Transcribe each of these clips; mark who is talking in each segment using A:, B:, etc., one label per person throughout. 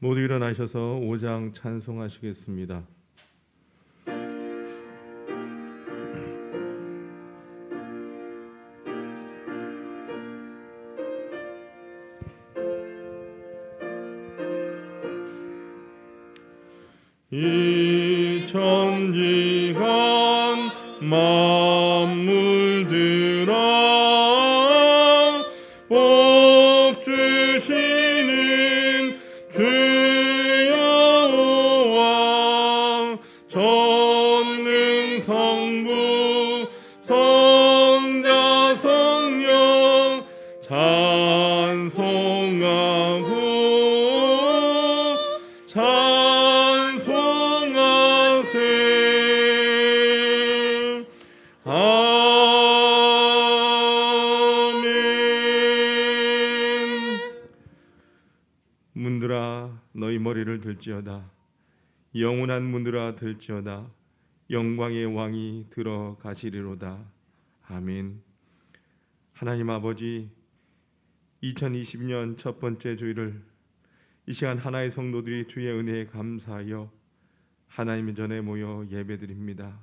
A: 모두 일어나셔서 5장 찬송하시겠습니다. 이 천지간 만물들아 복 주시는 주 여호와 전능 성부 성자 성령 찬송하고 문들아 너희 머리를 들지어다. 영원한 문들아 들지어다. 영광의 왕이 들어가시리로다. 아멘. 하나님 아버지, 2020년 첫 번째 주일을 이 시간 하나의 성도들이 주의 은혜에 감사하여 하나님 전에 모여 예배드립니다.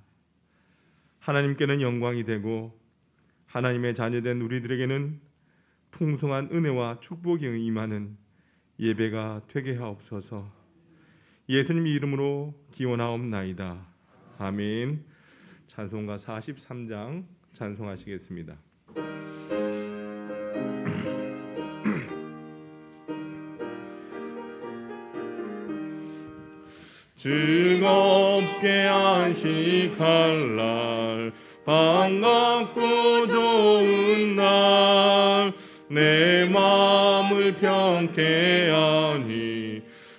A: 하나님께는 영광이 되고 하나님의 자녀된 우리들에게는 풍성한 은혜와 축복이 임하는 예배가 되게 하옵소서. 예수님 이름으로 기원하옵나이다. 아멘. 찬송가 43장 찬송하시겠습니다. 즐겁게 안식할 날, 반갑고 좋은 날, 내 마음을 평케하니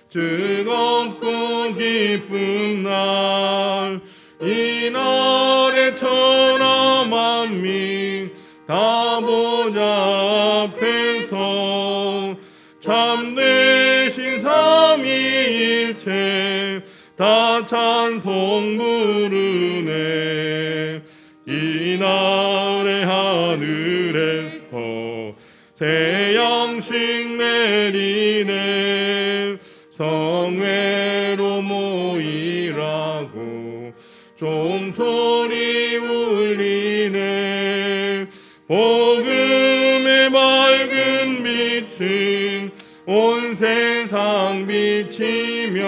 A: 즐겁고 기쁜 날, 이 날에 천하 만민 다 보좌 앞에서 참되신 삼위일체 다 찬송 부르네. 이 날에 하늘에서 새 양식 내리네. 성회로 모이라고 종소리 울리네. 복음의 밝은 빛은 온 세상 비치며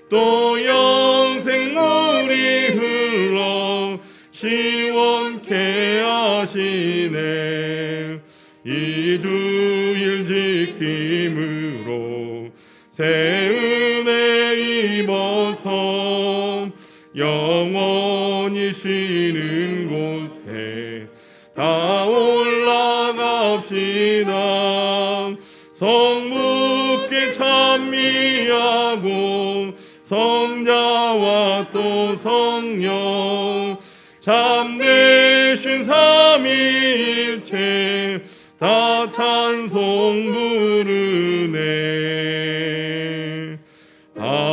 A: 또 영생물이 흘러 시원케 하시네. 이 주일 지킴으로 새 은혜 입어서 영원히 쉬는 곳에 다 올라갑시다. 성부께 찬미하고 성자와 또 성령 참되신 삼위일체 다 찬송 부르네. 아멘.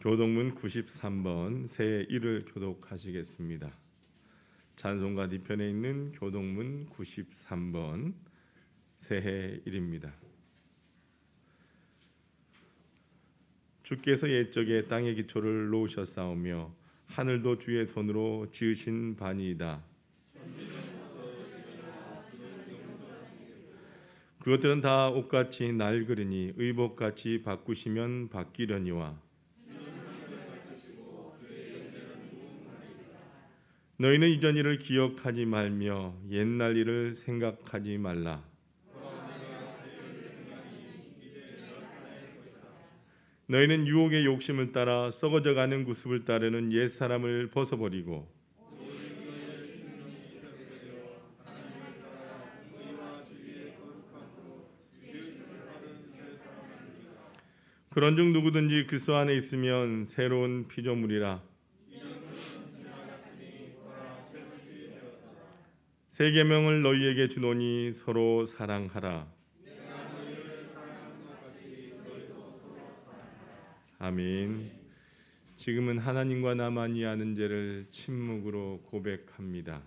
A: 교독문 93번 새해 1을 교독하시겠습니다. 찬송가 뒤편에 있는 교독문 93번 새해 1입니다. 주께서 옛적에 땅의 기초를 놓으셨사오며 하늘도 주의 손으로 지으신 바니이다. 그것들은 다 옷같이 낡으리니 의복같이 바꾸시면 바뀌려니와 너희는 이전 일을 기억하지 말며 옛날 일을 생각하지 말라. 너희는 유혹의 욕심을 따라 썩어져가는 구습을 따르는 옛사람을 벗어버리고 그런즉 누구든지 그리스도 안에 있으면 새로운 피조물이라. 새 계명을 너희에게 주노니 서로 사랑하라. 아멘. 지금은 하나님과 나만이 아는 죄를 침묵으로 고백합니다.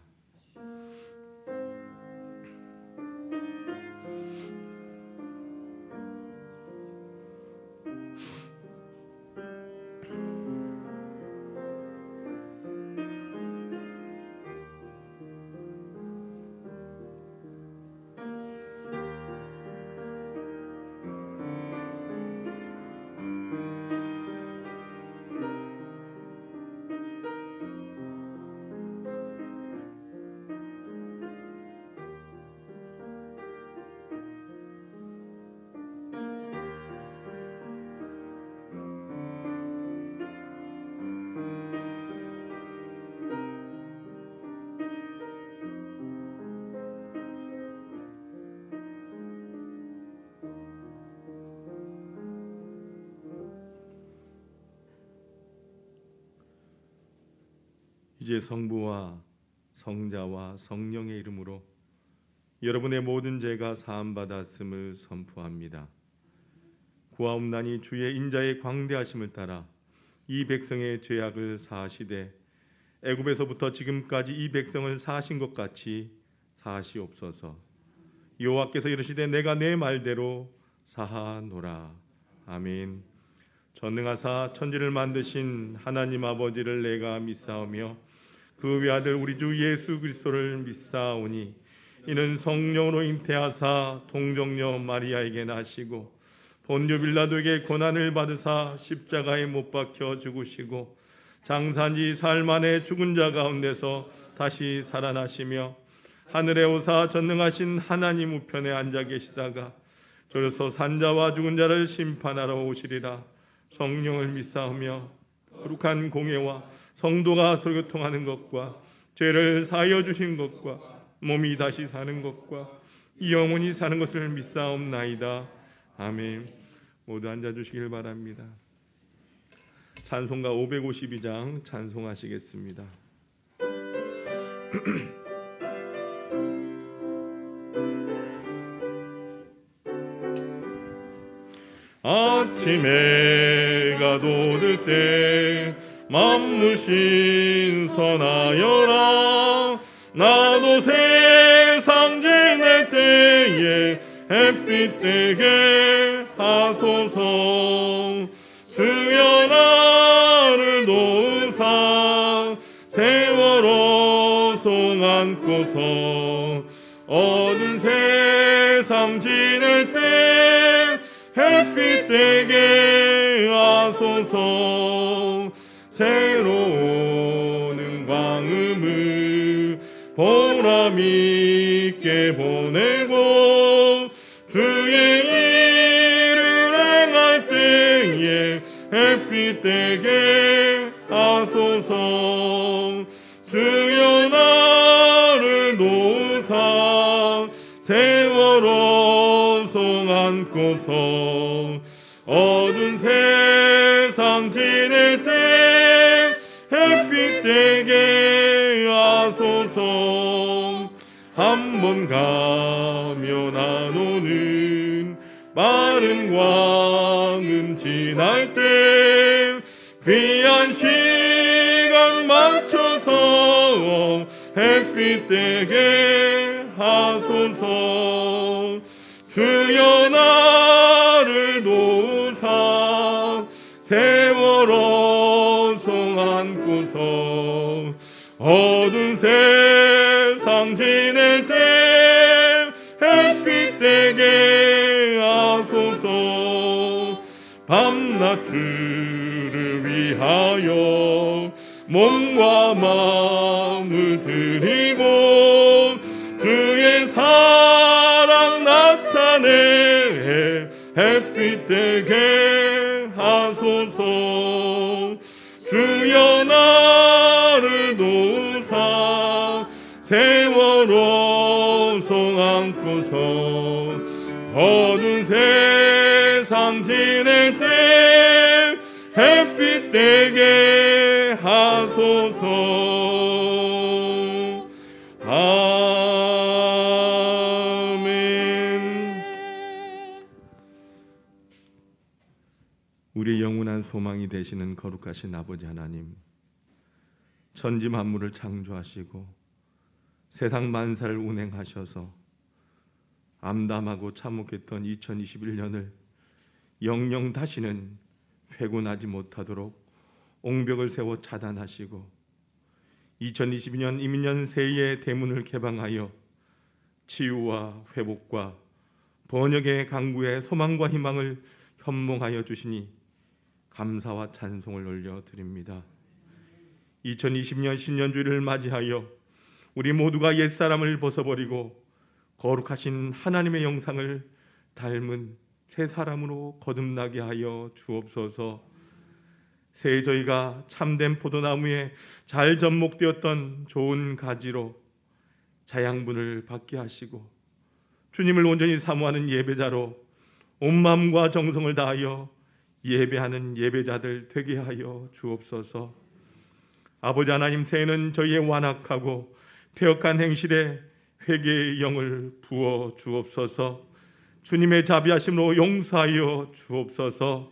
A: 이제 성부와 성자와 성령의 이름으로 여러분의 모든 죄가 사함받았음을 선포합니다. 구하옵나니 주의 인자의 광대하심을 따라 이 백성의 죄악을 사하시되 애굽에서부터 지금까지 이 백성을 사하신 것 같이 사하시옵소서. 여호와께서 이르시되 내가 내 말대로 사하노라. 아멘. 전능하사 천지를 만드신 하나님 아버지를 내가 믿사오며 그 외아들 우리 주 예수 그리스도를 믿사오니 이는 성령으로 잉태하사 동정녀 마리아에게 나시고 본dio 빌라도에게 고난을 받으사 십자가에 못 박혀 죽으시고 장사지 사흘 만에 죽은 자 가운데서 다시 살아나시며 하늘에 오사 전능하신 하나님 우편에 앉아 계시다가 저로서 산자와 죽은 자를 심판하러 오시리라. 성령을 믿사오며 거룩한 공예와 성도가 설교통하는 것과 죄를 사하여 주신 것과 몸이 다시 사는 것과 영원히 사는 것을 믿사옵나이다. 아멘. 모두 앉아주시길 바랍니다. 찬송가 552장 찬송하시겠습니다. 아침해가 돋을 때 만물 신선하여라. 나도 세상 지낼 때에 햇빛 되게 하소서. 주여 나를 도우사 세월호 송 안고서 어두운 세상 지낼 때 햇빛 되게 하소서. 새로운 광음을 보람있게 보내고 주의 일을 행할 때에 햇빛 되게 하소서. 주여 나를 도우사 세월호 송 안고서 어두운 세상 지낼 때 햇빛 되게 하소서. 한 번 가면 안 오는 빠른 광음 지날 때 귀한 시간 맞춰서 햇빛 되게 하소서. 주여 나를 도우사 세월호 송 안고서 어두운 세상 지낼 때 햇빛 되게 하소서. 밤낮 주를 위하여 몸과 마음을 드리고 주의 사랑 나타내 햇빛 되게 하소서. 주여 나를 도우사 세월호 송 안고서 어두운 세상 지낼 때 햇빛 되게 하소서. 아멘. 우리의 영원한 소망이 되시는 거룩하신 아버지 하나님, 천지 만물을 창조하시고 세상 만사를 운행하셔서 암담하고 참혹했던 2021년을 영영 다시는 회군하지 못하도록 옹벽을 세워 차단하시고 2022년 이민년 새해의 대문을 개방하여 치유와 회복과 번역의 강구에 소망과 희망을 현몽하여 주시니 감사와 찬송을 올려드립니다. 2020년 신년주일을 맞이하여 우리 모두가 옛사람을 벗어버리고 거룩하신 하나님의 영상을 닮은 새 사람으로 거듭나게 하여 주옵소서. 새해 저희가 참된 포도나무에 잘 접목되었던 좋은 가지로 자양분을 받게 하시고 주님을 온전히 사모하는 예배자로 온 마음과 정성을 다하여 예배하는 예배자들 되게 하여 주옵소서. 아버지 하나님, 새해는 저희의 완악하고 패역한 행실에 회개의 영을 부어 주옵소서. 주님의 자비하심으로 용서하여 주옵소서.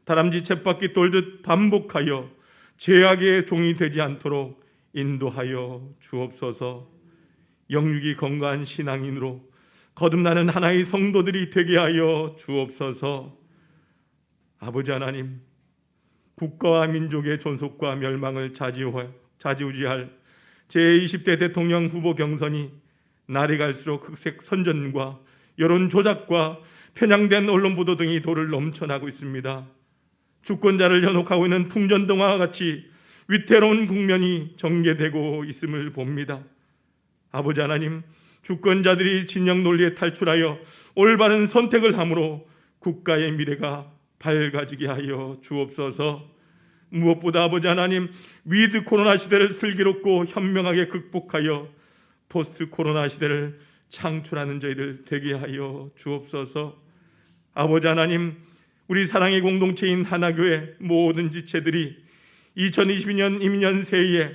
A: 다람쥐 쳇바퀴 돌듯 반복하여 죄악의 종이 되지 않도록 인도하여 주옵소서. 영육이 건강한 신앙인으로 거듭나는 하나의 성도들이 되게 하여 주옵소서. 아버지 하나님, 국가와 민족의 존속과 멸망을 좌지우지할 제20대 대통령 후보 경선이 날이 갈수록 흑색 선전과 여론 조작과 편향된 언론 보도 등이 도를 넘쳐나고 있습니다. 주권자를 현혹하고 있는 풍전등화와 같이 위태로운 국면이 전개되고 있음을 봅니다. 아버지 하나님, 주권자들이 진영 논리에 탈출하여 올바른 선택을 함으로 국가의 미래가 밝아지게 하여 주옵소서. 무엇보다 아버지 하나님, 위드 코로나 시대를 슬기롭고 현명하게 극복하여 포스트 코로나 시대를 창출하는 저희들 되게 하여 주옵소서. 아버지 하나님, 우리 사랑의 공동체인 하나교회 모든 지체들이 2022년 임년 새해에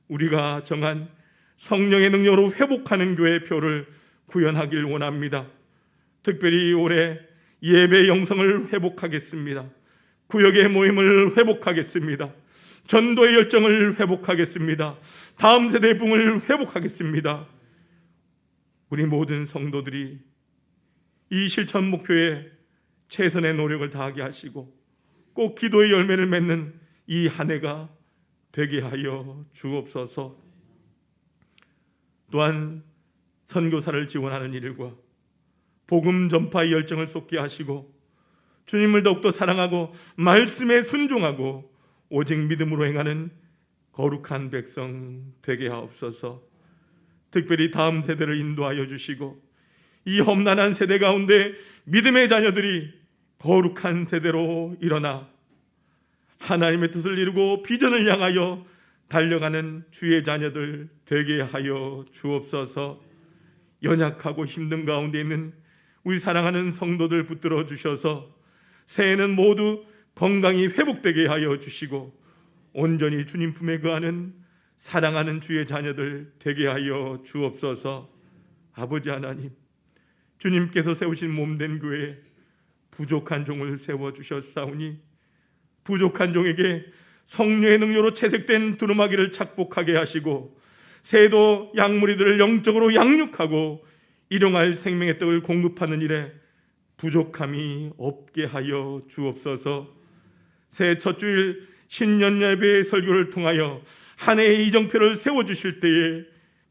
A: 우리가 정한 성령의 능력으로 회복하는 교회 표를 구현하길 원합니다. 특별히 올해 예배 영성을 회복하겠습니다. 구역의 모임을 회복하겠습니다. 전도의 열정을 회복하겠습니다. 다음 세대의 붕을 회복하겠습니다. 우리 모든 성도들이 이 실천 목표에 최선의 노력을 다하게 하시고 꼭 기도의 열매를 맺는 이 한 해가 되게 하여 주옵소서. 또한 선교사를 지원하는 일과 복음 전파의 열정을 쏟게 하시고 주님을 더욱더 사랑하고 말씀에 순종하고 오직 믿음으로 행하는 거룩한 백성 되게 하옵소서. 특별히 다음 세대를 인도하여 주시고 이 험난한 세대 가운데 믿음의 자녀들이 거룩한 세대로 일어나 하나님의 뜻을 이루고 비전을 향하여 달려가는 주의 자녀들 되게 하여 주옵소서. 연약하고 힘든 가운데 있는 우리 사랑하는 성도들 붙들어 주셔서 새해는 모두 건강이 회복되게 하여 주시고 온전히 주님 품에 거하는 사랑하는 주의 자녀들 되게 하여 주옵소서. 아버지 하나님, 주님께서 세우신 몸된 교회에 부족한 종을 세워주셨사오니 부족한 종에게 성령의 능력으로 채색된 두루마기를 착복하게 하시고 새해도 양무리들을 영적으로 양육하고 일용할 생명의 떡을 공급하는 일에 부족함이 없게 하여 주옵소서. 새해 첫 주일 신년 예배의 설교를 통하여 한 해의 이정표를 세워주실 때에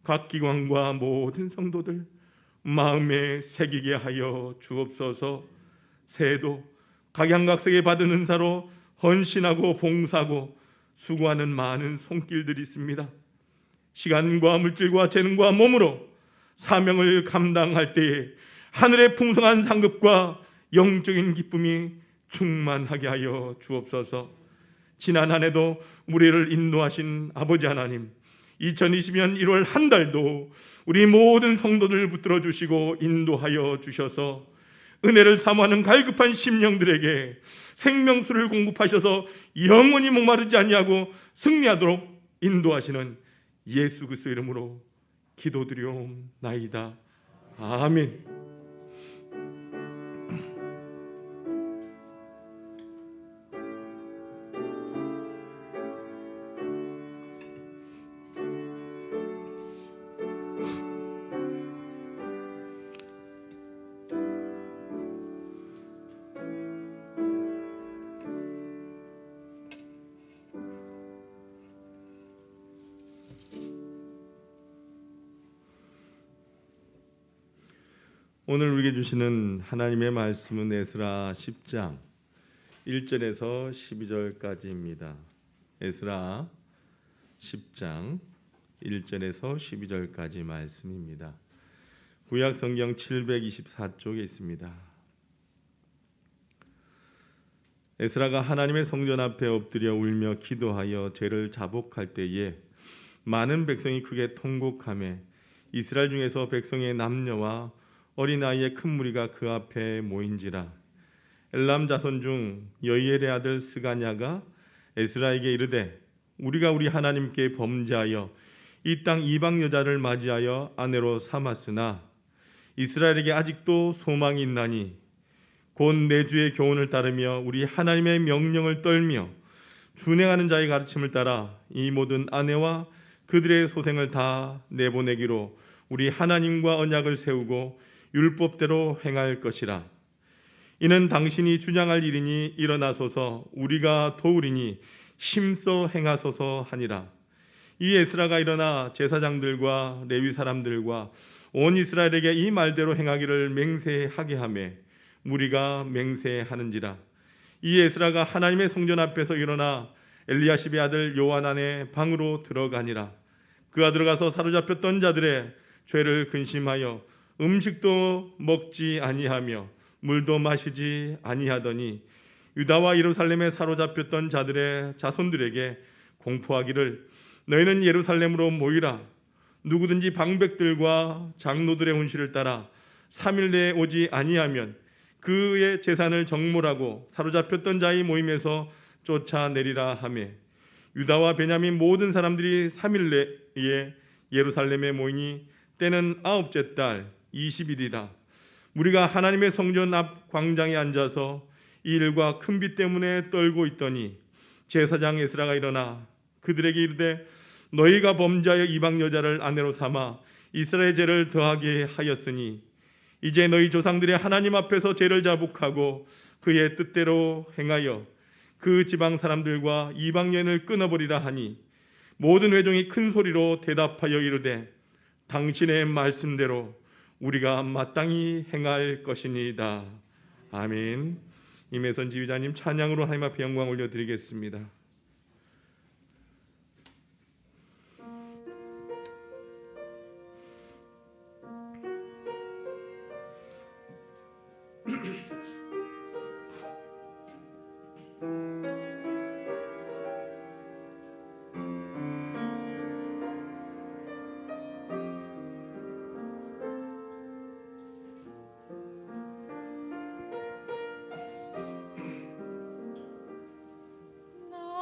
A: 각 기관과 모든 성도들 마음에 새기게 하여 주옵소서. 새해도 각양각색에 받은 은사로 헌신하고 봉사하고 수고하는 많은 손길들이 있습니다. 시간과 물질과 재능과 몸으로 사명을 감당할 때에 하늘의 풍성한 상급과 영적인 기쁨이 충만하게 하여 주옵소서. 지난 한 해도 우리를 인도하신 아버지 하나님, 2020년 1월 한 달도 우리 모든 성도들 붙들어 주시고 인도하여 주셔서 은혜를 사모하는 갈급한 심령들에게 생명수를 공급하셔서 영원히 목마르지 아니하고 승리하도록 인도하시는 예수 그리스도 이름으로 기도드리옵나이다. 아멘. 오늘 우리에게 주시는 하나님의 말씀은 에스라 10장 1절에서 12절까지입니다. 에스라 10장 1절에서 12절까지 말씀입니다. 구약 성경 724쪽에 있습니다. 에스라가 하나님의 성전 앞에 엎드려 울며 기도하여 죄를 자복할 때에 많은 백성이 크게 통곡하며 이스라엘 중에서 백성의 남녀와 어린아이의 큰 무리가 그 앞에 모인지라. 엘람 자손 중 여이엘의 아들 스가냐가 에스라에게 이르되 우리가 우리 하나님께 범죄하여 이 땅 이방 여자를 맞이하여 아내로 삼았으나 이스라엘에게 아직도 소망이 있나니 곧 내 주의 교훈을 따르며 우리 하나님의 명령을 떨며 준행하는 자의 가르침을 따라 이 모든 아내와 그들의 소생을 다 내보내기로 우리 하나님과 언약을 세우고 율법대로 행할 것이라. 이는 당신이 주장할 일이니 일어나소서 우리가 도우리니 힘써 행하소서 하니라. 이 에스라가 일어나 제사장들과 레위 사람들과 온 이스라엘에게 이 말대로 행하기를 맹세하게 하매 무리가 맹세하는지라. 이 에스라가 하나님의 성전 앞에서 일어나 엘리야십의 아들 요하난의 방으로 들어가니라. 그가 들어가서 사로잡혔던 자들의 죄를 근심하여 음식도 먹지 아니하며 물도 마시지 아니하더니 유다와 예루살렘에 사로잡혔던 자들의 자손들에게 공포하기를 너희는 예루살렘으로 모이라. 누구든지 방백들과 장로들의 훈시를 따라 3일 내에 오지 아니하면 그의 재산을 정몰하고 사로잡혔던 자의 모임에서 쫓아내리라 하며 유다와 베냐민 모든 사람들이 3일 내에 예루살렘에 모이니 때는 9째 달 20일이라. 우리가 하나님의 성전 앞 광장에 앉아서 이 일과 큰 비 때문에 떨고 있더니 제사장 에스라가 일어나 그들에게 이르되 너희가 범죄하여 이방 여자를 아내로 삼아 이스라엘 죄를 더하게 하였으니 이제 너희 조상들의 하나님 앞에서 죄를 자복하고 그의 뜻대로 행하여 그 지방 사람들과 이방 여인을 끊어버리라 하니 모든 회중이 큰 소리로 대답하여 이르되 당신의 말씀대로 우리가 마땅히 행할 것이니이다. 아멘. 임혜선 지휘자님 찬양으로 하나님 앞에 영광 올려드리겠습니다.
B: 나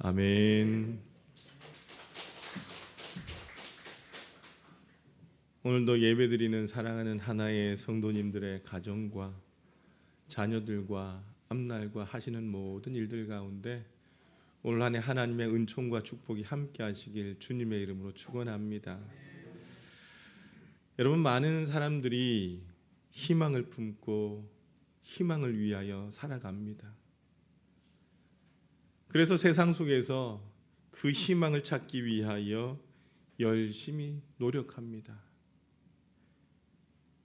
A: 아멘. 오늘도 예배드리는 사랑하는 하나의 성도님들의 가정과 자녀들과 앞날과 하시는 모든 일들 가운데 올 한 해 하나님의 은총과 축복이 함께 하시길 주님의 이름으로 축원합니다. 여러분, 많은 사람들이 희망을 품고 희망을 위하여 살아갑니다. 그래서 세상 속에서 그 희망을 찾기 위하여 열심히 노력합니다.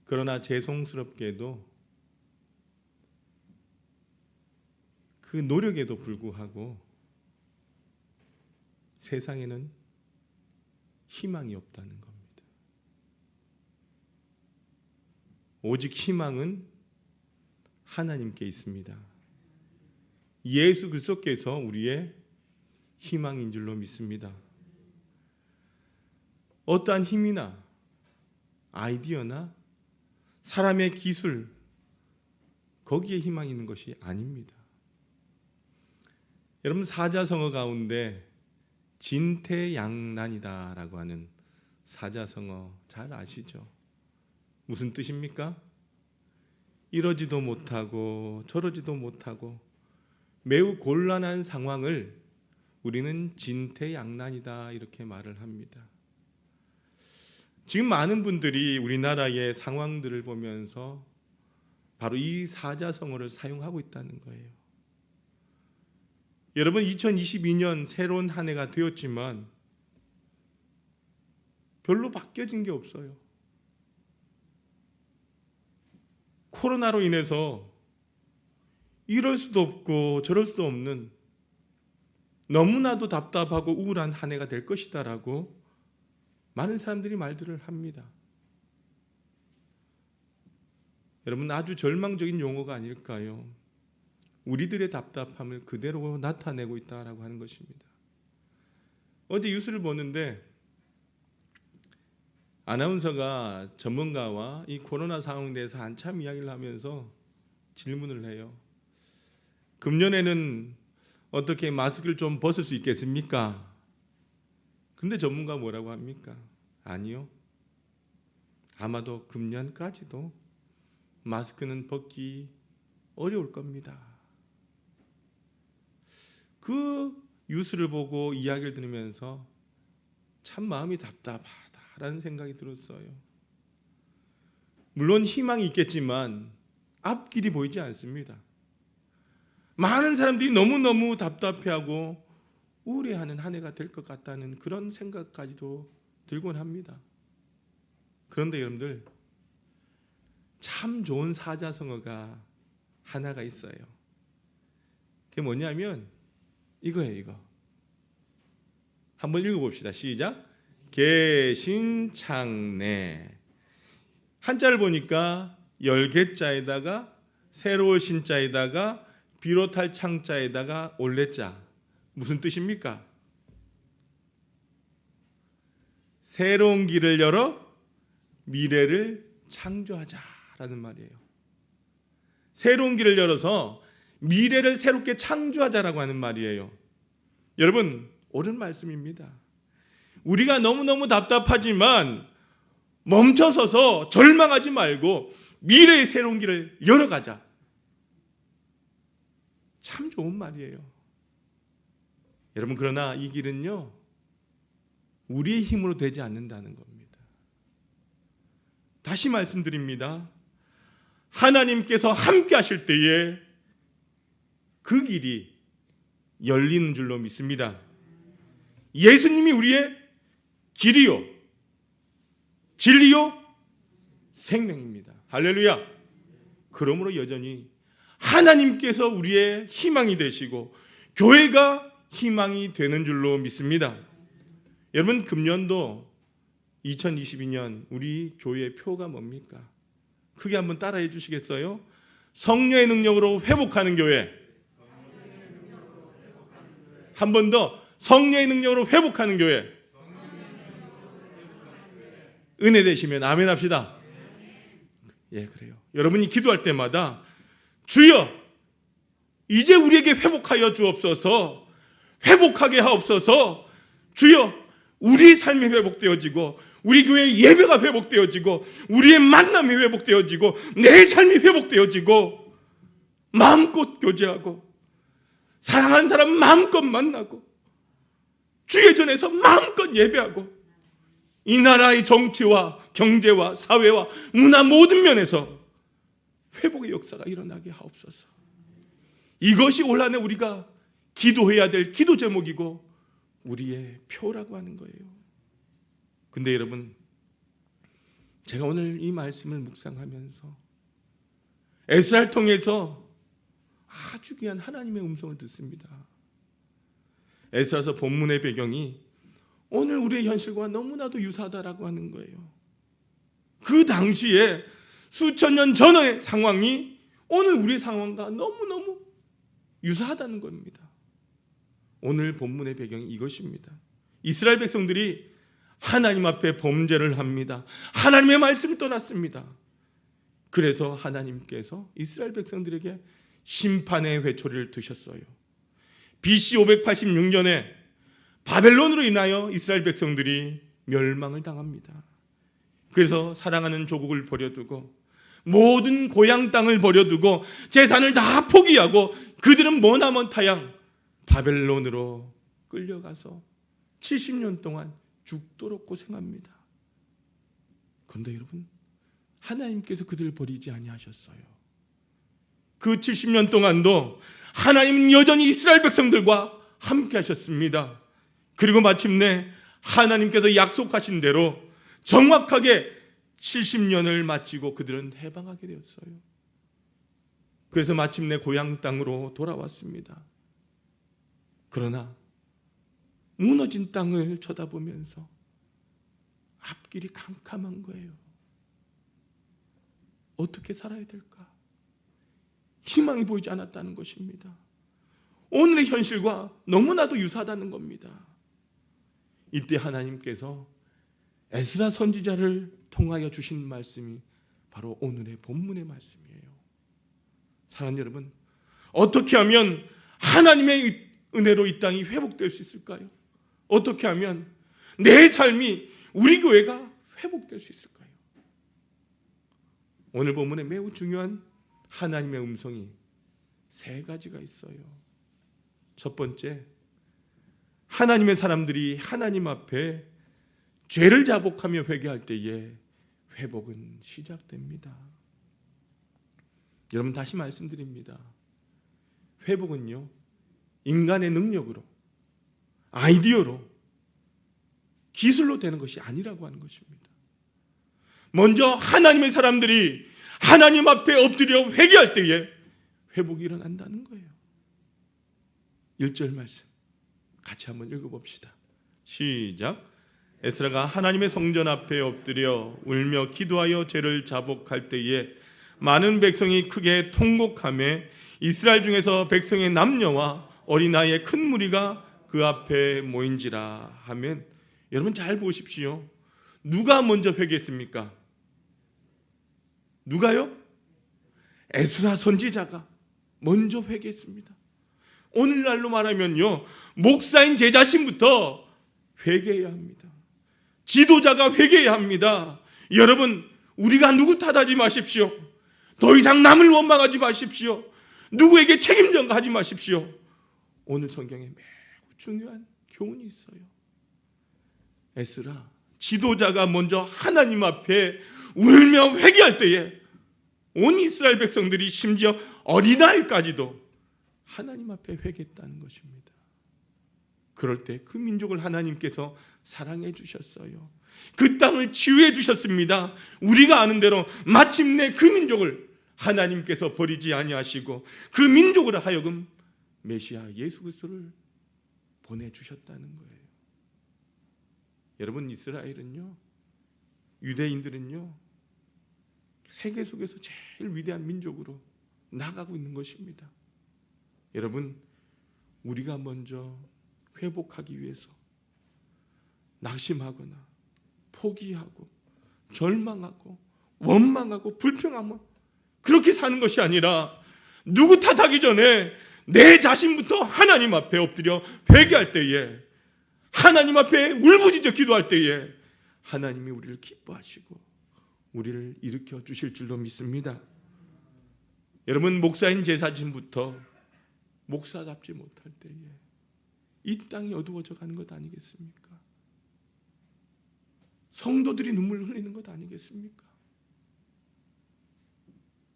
A: 그러나 죄송스럽게도 그 노력에도 불구하고 세상에는 희망이 없다는 겁니다. 오직 희망은 하나님께 있습니다. 예수 그리스도께서 우리의 희망인 줄로 믿습니다. 어떠한 힘이나 아이디어나 사람의 기술, 거기에 희망이 있는 것이 아닙니다. 여러분, 사자성어 가운데 진퇴양난이다라고 하는 사자성어 잘 아시죠? 무슨 뜻입니까? 이러지도 못하고 저러지도 못하고 매우 곤란한 상황을 우리는 진퇴양난이다 이렇게 말을 합니다. 지금 많은 분들이 우리나라의 상황들을 보면서 바로 이 사자성어를 사용하고 있다는 거예요. 여러분, 2022년 새로운 한 해가 되었지만 별로 바뀌어진 게 없어요. 코로나로 인해서 이럴 수도 없고 저럴 수도 없는 너무나도 답답하고 우울한 한 해가 될 것이다라고 많은 사람들이 말들을 합니다. 여러분, 아주 절망적인 용어가 아닐까요? 우리들의 답답함을 그대로 나타내고 있다라고 하는 것입니다. 어제 뉴스를 보는데 아나운서가 전문가와 이 코로나 상황에 대해서 한참 이야기를 하면서 질문을 해요. 금년에는 어떻게 마스크를 좀 벗을 수 있겠습니까? 근데 전문가 뭐라고 합니까? 아니요. 아마도 금년까지도 마스크는 벗기 어려울 겁니다. 그 뉴스를 보고 이야기를 들으면서 참 마음이 답답하다라는 생각이 들었어요. 물론 희망이 있겠지만 앞길이 보이지 않습니다. 많은 사람들이 너무너무 답답해하고 우울해하는 한 해가 될 것 같다는 그런 생각까지도 들곤 합니다. 그런데 여러분들, 참 좋은 사자성어가 하나가 있어요. 그게 뭐냐면 이거예요. 이거 한번 읽어봅시다. 시작. 개신창내. 한자를 보니까 열개자에다가 새로울 신자에다가 비롯할 창자에다가 올레자. 무슨 뜻입니까? 새로운 길을 열어 미래를 창조하자라는 말이에요. 새로운 길을 열어서 미래를 새롭게 창조하자라고 하는 말이에요. 여러분, 옳은 말씀입니다. 우리가 너무너무 답답하지만 멈춰서서 절망하지 말고 미래의 새로운 길을 열어가자. 참 좋은 말이에요. 여러분, 그러나 이 길은요, 우리의 힘으로 되지 않는다는 겁니다. 다시 말씀드립니다. 하나님께서 함께 하실 때에 그 길이 열리는 줄로 믿습니다. 예수님이 우리의 길이요, 진리요, 생명입니다. 할렐루야. 그러므로 여전히 하나님께서 우리의 희망이 되시고 교회가 희망이 되는 줄로 믿습니다. 여러분, 금년도 2022년 우리 교회의 표가 뭡니까? 크게 한번 따라해 주시겠어요? 성령의 능력으로 회복하는 교회. 한 번 더, 성령의 능력으로 회복하는 교회. 은혜 되시면 아멘 합시다. 예, 그래요. 여러분이 기도할 때마다 주여, 이제 우리에게 회복하여 주옵소서, 회복하게 하옵소서. 주여, 우리의 삶이 회복되어지고 우리 교회의 예배가 회복되어지고 우리의 만남이 회복되어지고 내 삶이 회복되어지고 마음껏 교제하고 사랑하는 사람 마음껏 만나고 주의 전에서 마음껏 예배하고 이 나라의 정치와 경제와 사회와 문화 모든 면에서 회복의 역사가 일어나게 하옵소서. 이것이 올 한해 우리가 기도해야 될 기도 제목이고 우리의 표라고 하는 거예요. 근데 여러분, 제가 오늘 이 말씀을 묵상하면서 에스라를 통해서 아주 귀한 하나님의 음성을 듣습니다. 에스라서 본문의 배경이 오늘 우리의 현실과 너무나도 유사하다라고 하는 거예요. 그 당시에 수천 년 전의 상황이 오늘 우리의 상황과 너무너무 유사하다는 겁니다. 오늘 본문의 배경이 이것입니다. 이스라엘 백성들이 하나님 앞에 범죄를 합니다. 하나님의 말씀을 떠났습니다. 그래서 하나님께서 이스라엘 백성들에게 심판의 회초리를 드셨어요. BC 586년에 바벨론으로 인하여 이스라엘 백성들이 멸망을 당합니다. 그래서 사랑하는 조국을 버려두고 모든 고향 땅을 버려두고 재산을 다 포기하고 그들은 머나먼 타양 바벨론으로 끌려가서 70년 동안 죽도록 고생합니다. 그런데 여러분, 하나님께서 그들을 버리지 아니하셨어요. 그 70년 동안도 하나님은 여전히 이스라엘 백성들과 함께 하셨습니다. 그리고 마침내 하나님께서 약속하신 대로 정확하게 70년을 마치고 그들은 해방하게 되었어요. 그래서 마침내 고향 땅으로 돌아왔습니다. 그러나 무너진 땅을 쳐다보면서 앞길이 캄캄한 거예요. 어떻게 살아야 될까? 희망이 보이지 않았다는 것입니다. 오늘의 현실과 너무나도 유사하다는 겁니다. 이때 하나님께서 에스라 선지자를 통하여 주신 말씀이 바로 오늘의 본문의 말씀이에요. 사랑하는 여러분, 어떻게 하면 하나님의 은혜로 이 땅이 회복될 수 있을까요? 어떻게 하면 내 삶이, 우리 교회가 회복될 수 있을까요? 오늘 본문에 매우 중요한 하나님의 음성이 세 가지가 있어요. 첫 번째, 하나님의 사람들이 하나님 앞에 죄를 자복하며 회개할 때에 회복은 시작됩니다. 여러분, 다시 말씀드립니다. 회복은요, 인간의 능력으로, 아이디어로, 기술로 되는 것이 아니라고 하는 것입니다. 먼저 하나님의 사람들이 하나님 앞에 엎드려 회개할 때에 회복이 일어난다는 거예요. 1절 말씀 같이 한번 읽어봅시다. 시작. 에스라가 하나님의 성전 앞에 엎드려 울며 기도하여 죄를 자복할 때에 많은 백성이 크게 통곡하며 이스라엘 중에서 백성의 남녀와 어린아이의 큰 무리가 그 앞에 모인지라 하면, 여러분 잘 보십시오. 누가 먼저 회개했습니까? 누가요? 에스라 선지자가 먼저 회개했습니다. 오늘날로 말하면요, 목사인 제 자신부터 회개해야 합니다. 지도자가 회개해야 합니다. 여러분, 우리가 누구 탓하지 마십시오. 더 이상 남을 원망하지 마십시오. 누구에게 책임 전가하지 마십시오. 오늘 성경에 매우 중요한 교훈이 있어요. 에스라 지도자가 먼저 하나님 앞에 울며 회개할 때에 온 이스라엘 백성들이, 심지어 어린아이까지도 하나님 앞에 회개했다는 것입니다. 그럴 때 그 민족을 하나님께서 사랑해 주셨어요. 그 땅을 치유해 주셨습니다. 우리가 아는 대로 마침내 그 민족을 하나님께서 버리지 아니하시고 그 민족으로 하여금 메시아 예수 그리스도를 보내주셨다는 거예요. 여러분, 이스라엘은요, 유대인들은요, 세계 속에서 제일 위대한 민족으로 나가고 있는 것입니다. 여러분, 우리가 먼저 회복하기 위해서 낙심하거나 포기하고 절망하고 원망하고 불평하며 그렇게 사는 것이 아니라, 누구 탓하기 전에 내 자신부터 하나님 앞에 엎드려 회개할 때에, 하나님 앞에 울부짖어 기도할 때에 하나님이 우리를 기뻐하시고 우리를 일으켜 주실 줄로 믿습니다. 여러분, 목사인 제 자신부터 목사답지 못할 때에 이 땅이 어두워져 가는 것 아니겠습니까? 성도들이 눈물 흘리는 것 아니겠습니까?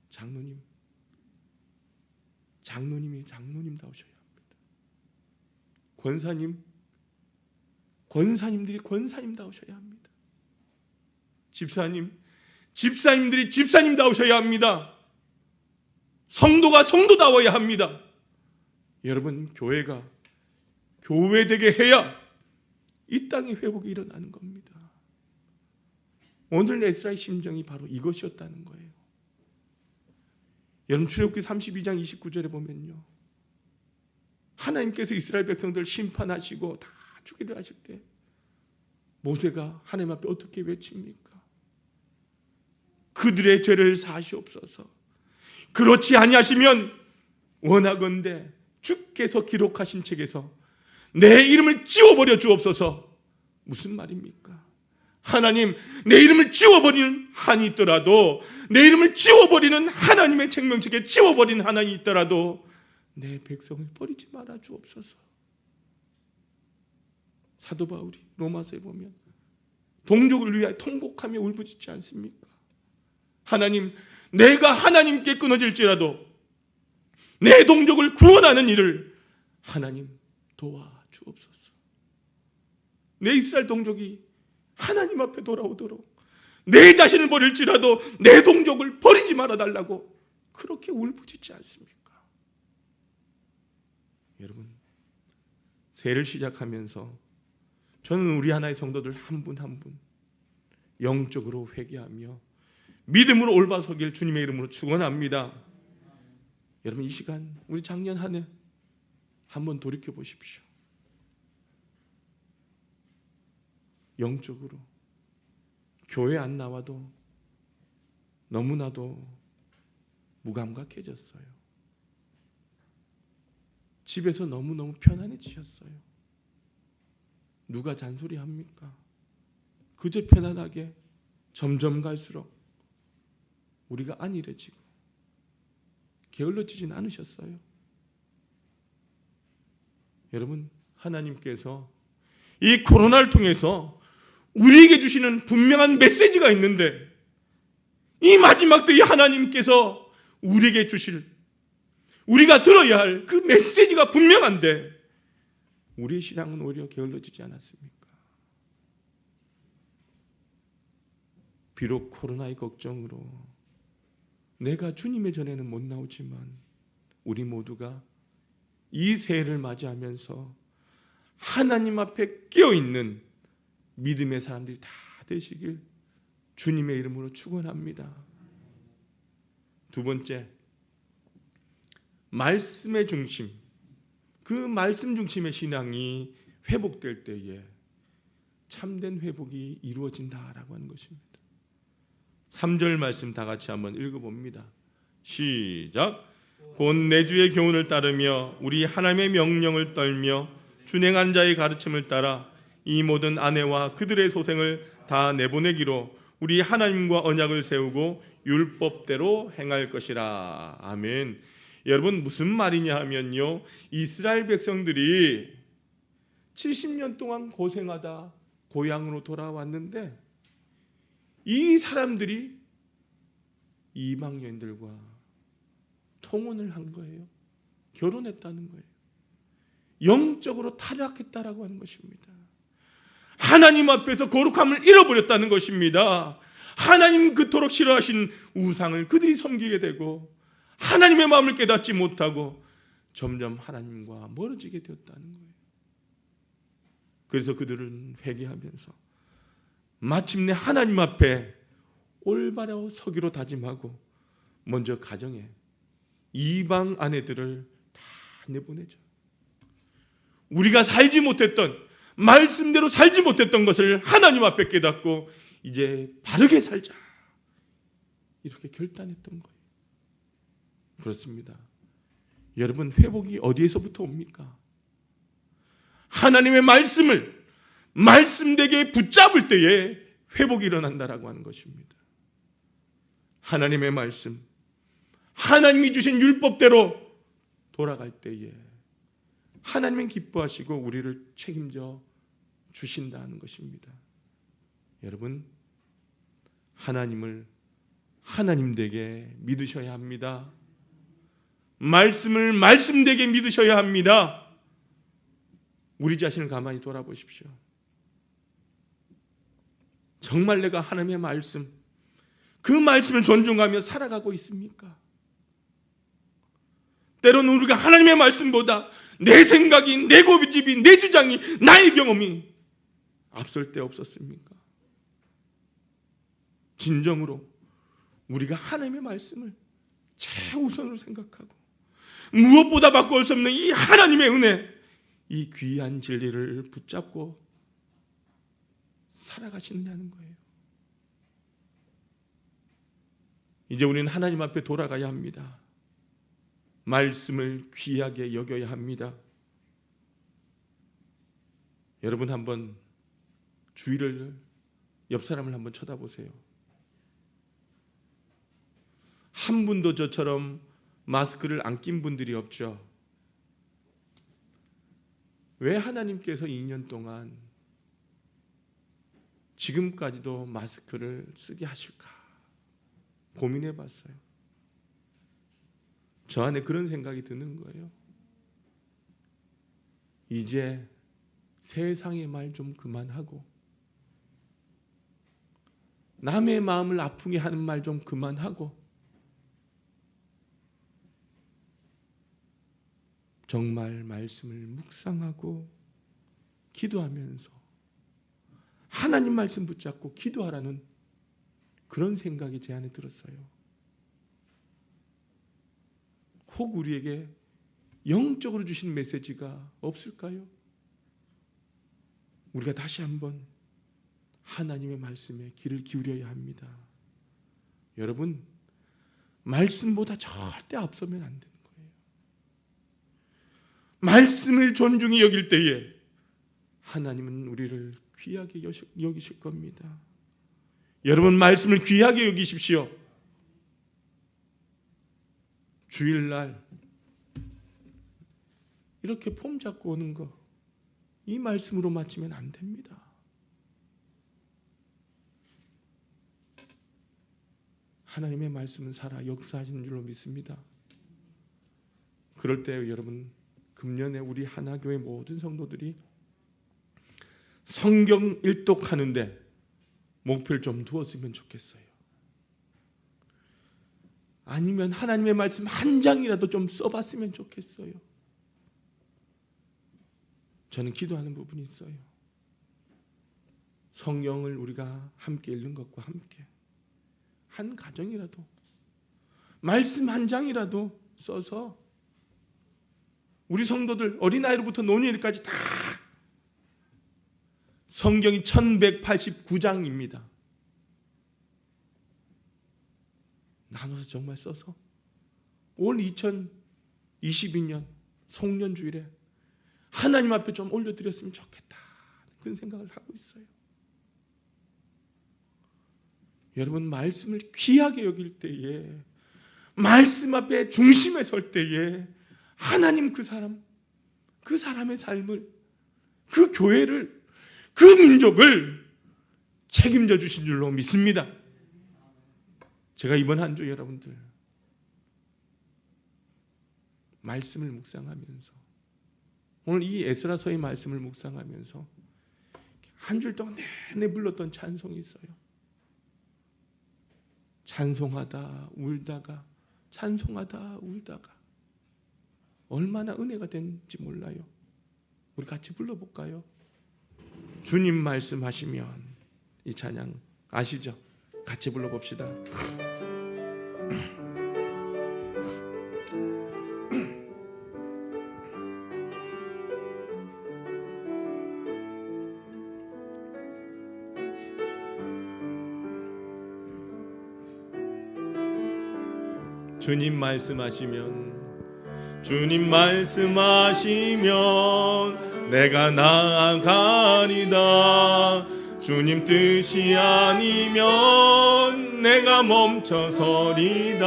A: 장로님이 장로님다우셔야 합니다. 권사님들이 권사님다우셔야 합니다. 집사님들이 집사님다우셔야 합니다. 성도가 성도다워야 합니다. 여러분, 교회가 교회되게 해야 이 땅의 회복이 일어나는 겁니다. 오늘 에스라의 심정이 바로 이것이었다는 거예요. 여러분, 출애굽기 32장 29절에 보면요, 하나님께서 이스라엘 백성들 심판하시고 다 죽이려 하실 때 모세가 하나님 앞에 어떻게 외칩니까? 그들의 죄를 사시옵소서. 그렇지 아니하시면 원하건대 주께서 기록하신 책에서 내 이름을 지워버려 주옵소서. 무슨 말입니까? 하나님, 내 이름을 지워버리는 한이 있더라도, 내 이름을 지워버리는 하나님의 생명책에 지워버린 하나님이 있더라도 내 백성을 버리지 말아 주옵소서. 사도 바울이 로마서에 보면 동족을 위하여 통곡하며 울부짖지 않습니까? 하나님, 내가 하나님께 끊어질지라도 내 동족을 구원하는 일을 하나님 도와주옵소서. 내 이스라엘 동족이 하나님 앞에 돌아오도록 내 자신을 버릴지라도 내 동족을 버리지 말아달라고 그렇게 울부짖지 않습니까? 여러분, 새해를 시작하면서 저는 우리 하나의 성도들 한 분 한 분 영적으로 회개하며 믿음으로 올바서길 주님의 이름으로 축원합니다. 여러분, 이 시간 우리 작년 한 해 한번 돌이켜 보십시오. 영적으로 교회 안 나와도 너무나도 무감각해졌어요. 집에서 너무너무 편안해지셨어요. 누가 잔소리합니까? 그저 편안하게 점점 갈수록 우리가 안일해지고 게을러지진 않으셨어요. 여러분, 하나님께서 이 코로나를 통해서 우리에게 주시는 분명한 메시지가 있는데, 이 마지막 때에 하나님께서 우리에게 주실, 우리가 들어야 할 그 메시지가 분명한데 우리의 신앙은 오히려 게을러지지 않았습니까? 비록 코로나의 걱정으로 내가 주님의 전에는 못 나오지만 우리 모두가 이 새해를 맞이하면서 하나님 앞에 깨어있는 믿음의 사람들이 다 되시길 주님의 이름으로 축원합니다. 두 번째, 말씀의 중심, 그 말씀 중심의 신앙이 회복될 때에 참된 회복이 이루어진다라고 하는 것입니다. 3절 말씀 다 같이 한번 읽어봅니다. 시작. 곧 내 주의 교훈을 따르며 우리 하나님의 명령을 떨며 준행한 자의 가르침을 따라 이 모든 아내와 그들의 소생을 다 내보내기로 우리 하나님과 언약을 세우고 율법대로 행할 것이라. 아멘. 여러분, 무슨 말이냐 하면요, 이스라엘 백성들이 70년 동안 고생하다 고향으로 돌아왔는데 이 사람들이 이방 여인들과 통혼을 한 거예요. 결혼했다는 거예요. 영적으로 타락했다라고 하는 것입니다. 하나님 앞에서 거룩함을 잃어버렸다는 것입니다. 하나님 그토록 싫어하신 우상을 그들이 섬기게 되고 하나님의 마음을 깨닫지 못하고 점점 하나님과 멀어지게 되었다는 거예요. 그래서 그들은 회개하면서 마침내 하나님 앞에 올바로 서기로 다짐하고 먼저 가정에 이방 아내들을 다 내보내죠. 우리가 살지 못했던, 말씀대로 살지 못했던 것을 하나님 앞에 깨닫고 이제 바르게 살자, 이렇게 결단했던 거예요. 그렇습니다. 여러분, 회복이 어디에서부터 옵니까? 하나님의 말씀을 말씀되게 붙잡을 때에 회복이 일어난다라고 하는 것입니다. 하나님의 말씀, 하나님이 주신 율법대로 돌아갈 때에 하나님은 기뻐하시고 우리를 책임져 주신다는 것입니다. 여러분, 하나님을 하나님되게 믿으셔야 합니다. 말씀을 말씀되게 믿으셔야 합니다. 우리 자신을 가만히 돌아보십시오. 정말 내가 하나님의 말씀, 그 말씀을 존중하며 살아가고 있습니까? 때로는 우리가 하나님의 말씀보다 내 생각이, 내 고집이, 내 주장이, 나의 경험이 앞설 때 없었습니까? 진정으로 우리가 하나님의 말씀을 최우선으로 생각하고 무엇보다 바꿀 수 없는 이 하나님의 은혜, 이 귀한 진리를 붙잡고 살아가시느냐는 거예요. 이제 우리는 하나님 앞에 돌아가야 합니다. 말씀을 귀하게 여겨야 합니다. 여러분, 한번 주위를, 옆 사람을 한번 쳐다보세요. 한 분도 저처럼 마스크를 안 낀 분들이 없죠. 왜 하나님께서 2년 동안 지금까지도 마스크를 쓰게 하실까 고민해 봤어요. 저 안에 그런 생각이 드는 거예요. 이제 세상의 말 좀 그만하고 남의 마음을 아프게 하는 말 좀 그만하고 정말 말씀을 묵상하고 기도하면서 하나님 말씀 붙잡고 기도하라는 그런 생각이 제 안에 들었어요. 혹 우리에게 영적으로 주신 메시지가 없을까요? 우리가 다시 한번 하나님의 말씀에 귀를 기울여야 합니다. 여러분, 말씀보다 절대 앞서면 안 되는 거예요. 말씀을 존중히 여길 때에 하나님은 우리를 귀하게 여기실 겁니다. 여러분, 말씀을 귀하게 여기십시오. 주일날 이렇게 폼 잡고 오는 거, 이 말씀으로 마치면 안 됩니다. 하나님의 말씀은 살아 역사하시는 줄로 믿습니다. 그럴 때 여러분, 금년에 우리 하나교회 모든 성도들이 성경 일독하는데 목표를 좀 두었으면 좋겠어요. 아니면 하나님의 말씀 한 장이라도 좀 써봤으면 좋겠어요. 저는 기도하는 부분이 있어요. 성경을 우리가 함께 읽는 것과 함께 한 가정이라도 말씀 한 장이라도 써서 우리 성도들 어린아이로부터 노년일까지 다 성경이 1189장입니다. 나눠서 정말 써서 올 2022년 송년주일에 하나님 앞에 좀 올려드렸으면 좋겠다, 그런 생각을 하고 있어요. 여러분, 말씀을 귀하게 여길 때에, 말씀 앞에 중심에 설 때에 하나님 그 사람의 삶을, 그 교회를, 그 민족을 책임져 주신 줄로 믿습니다. 제가 이번 한 주 여러분들 말씀을 묵상하면서, 오늘 이 에스라서의 말씀을 묵상하면서 한 줄 동안 내내 불렀던 찬송이 있어요. 찬송하다 울다가, 찬송하다 울다가 얼마나 은혜가 된지 몰라요. 우리 같이 불러볼까요? 주님 말씀하시면, 이 찬양 아시죠? 같이 불러봅시다. 주님 말씀하시면, 주님 말씀하시면 내가 나아가리다. 주님 뜻이 아니면 내가 멈춰서리다.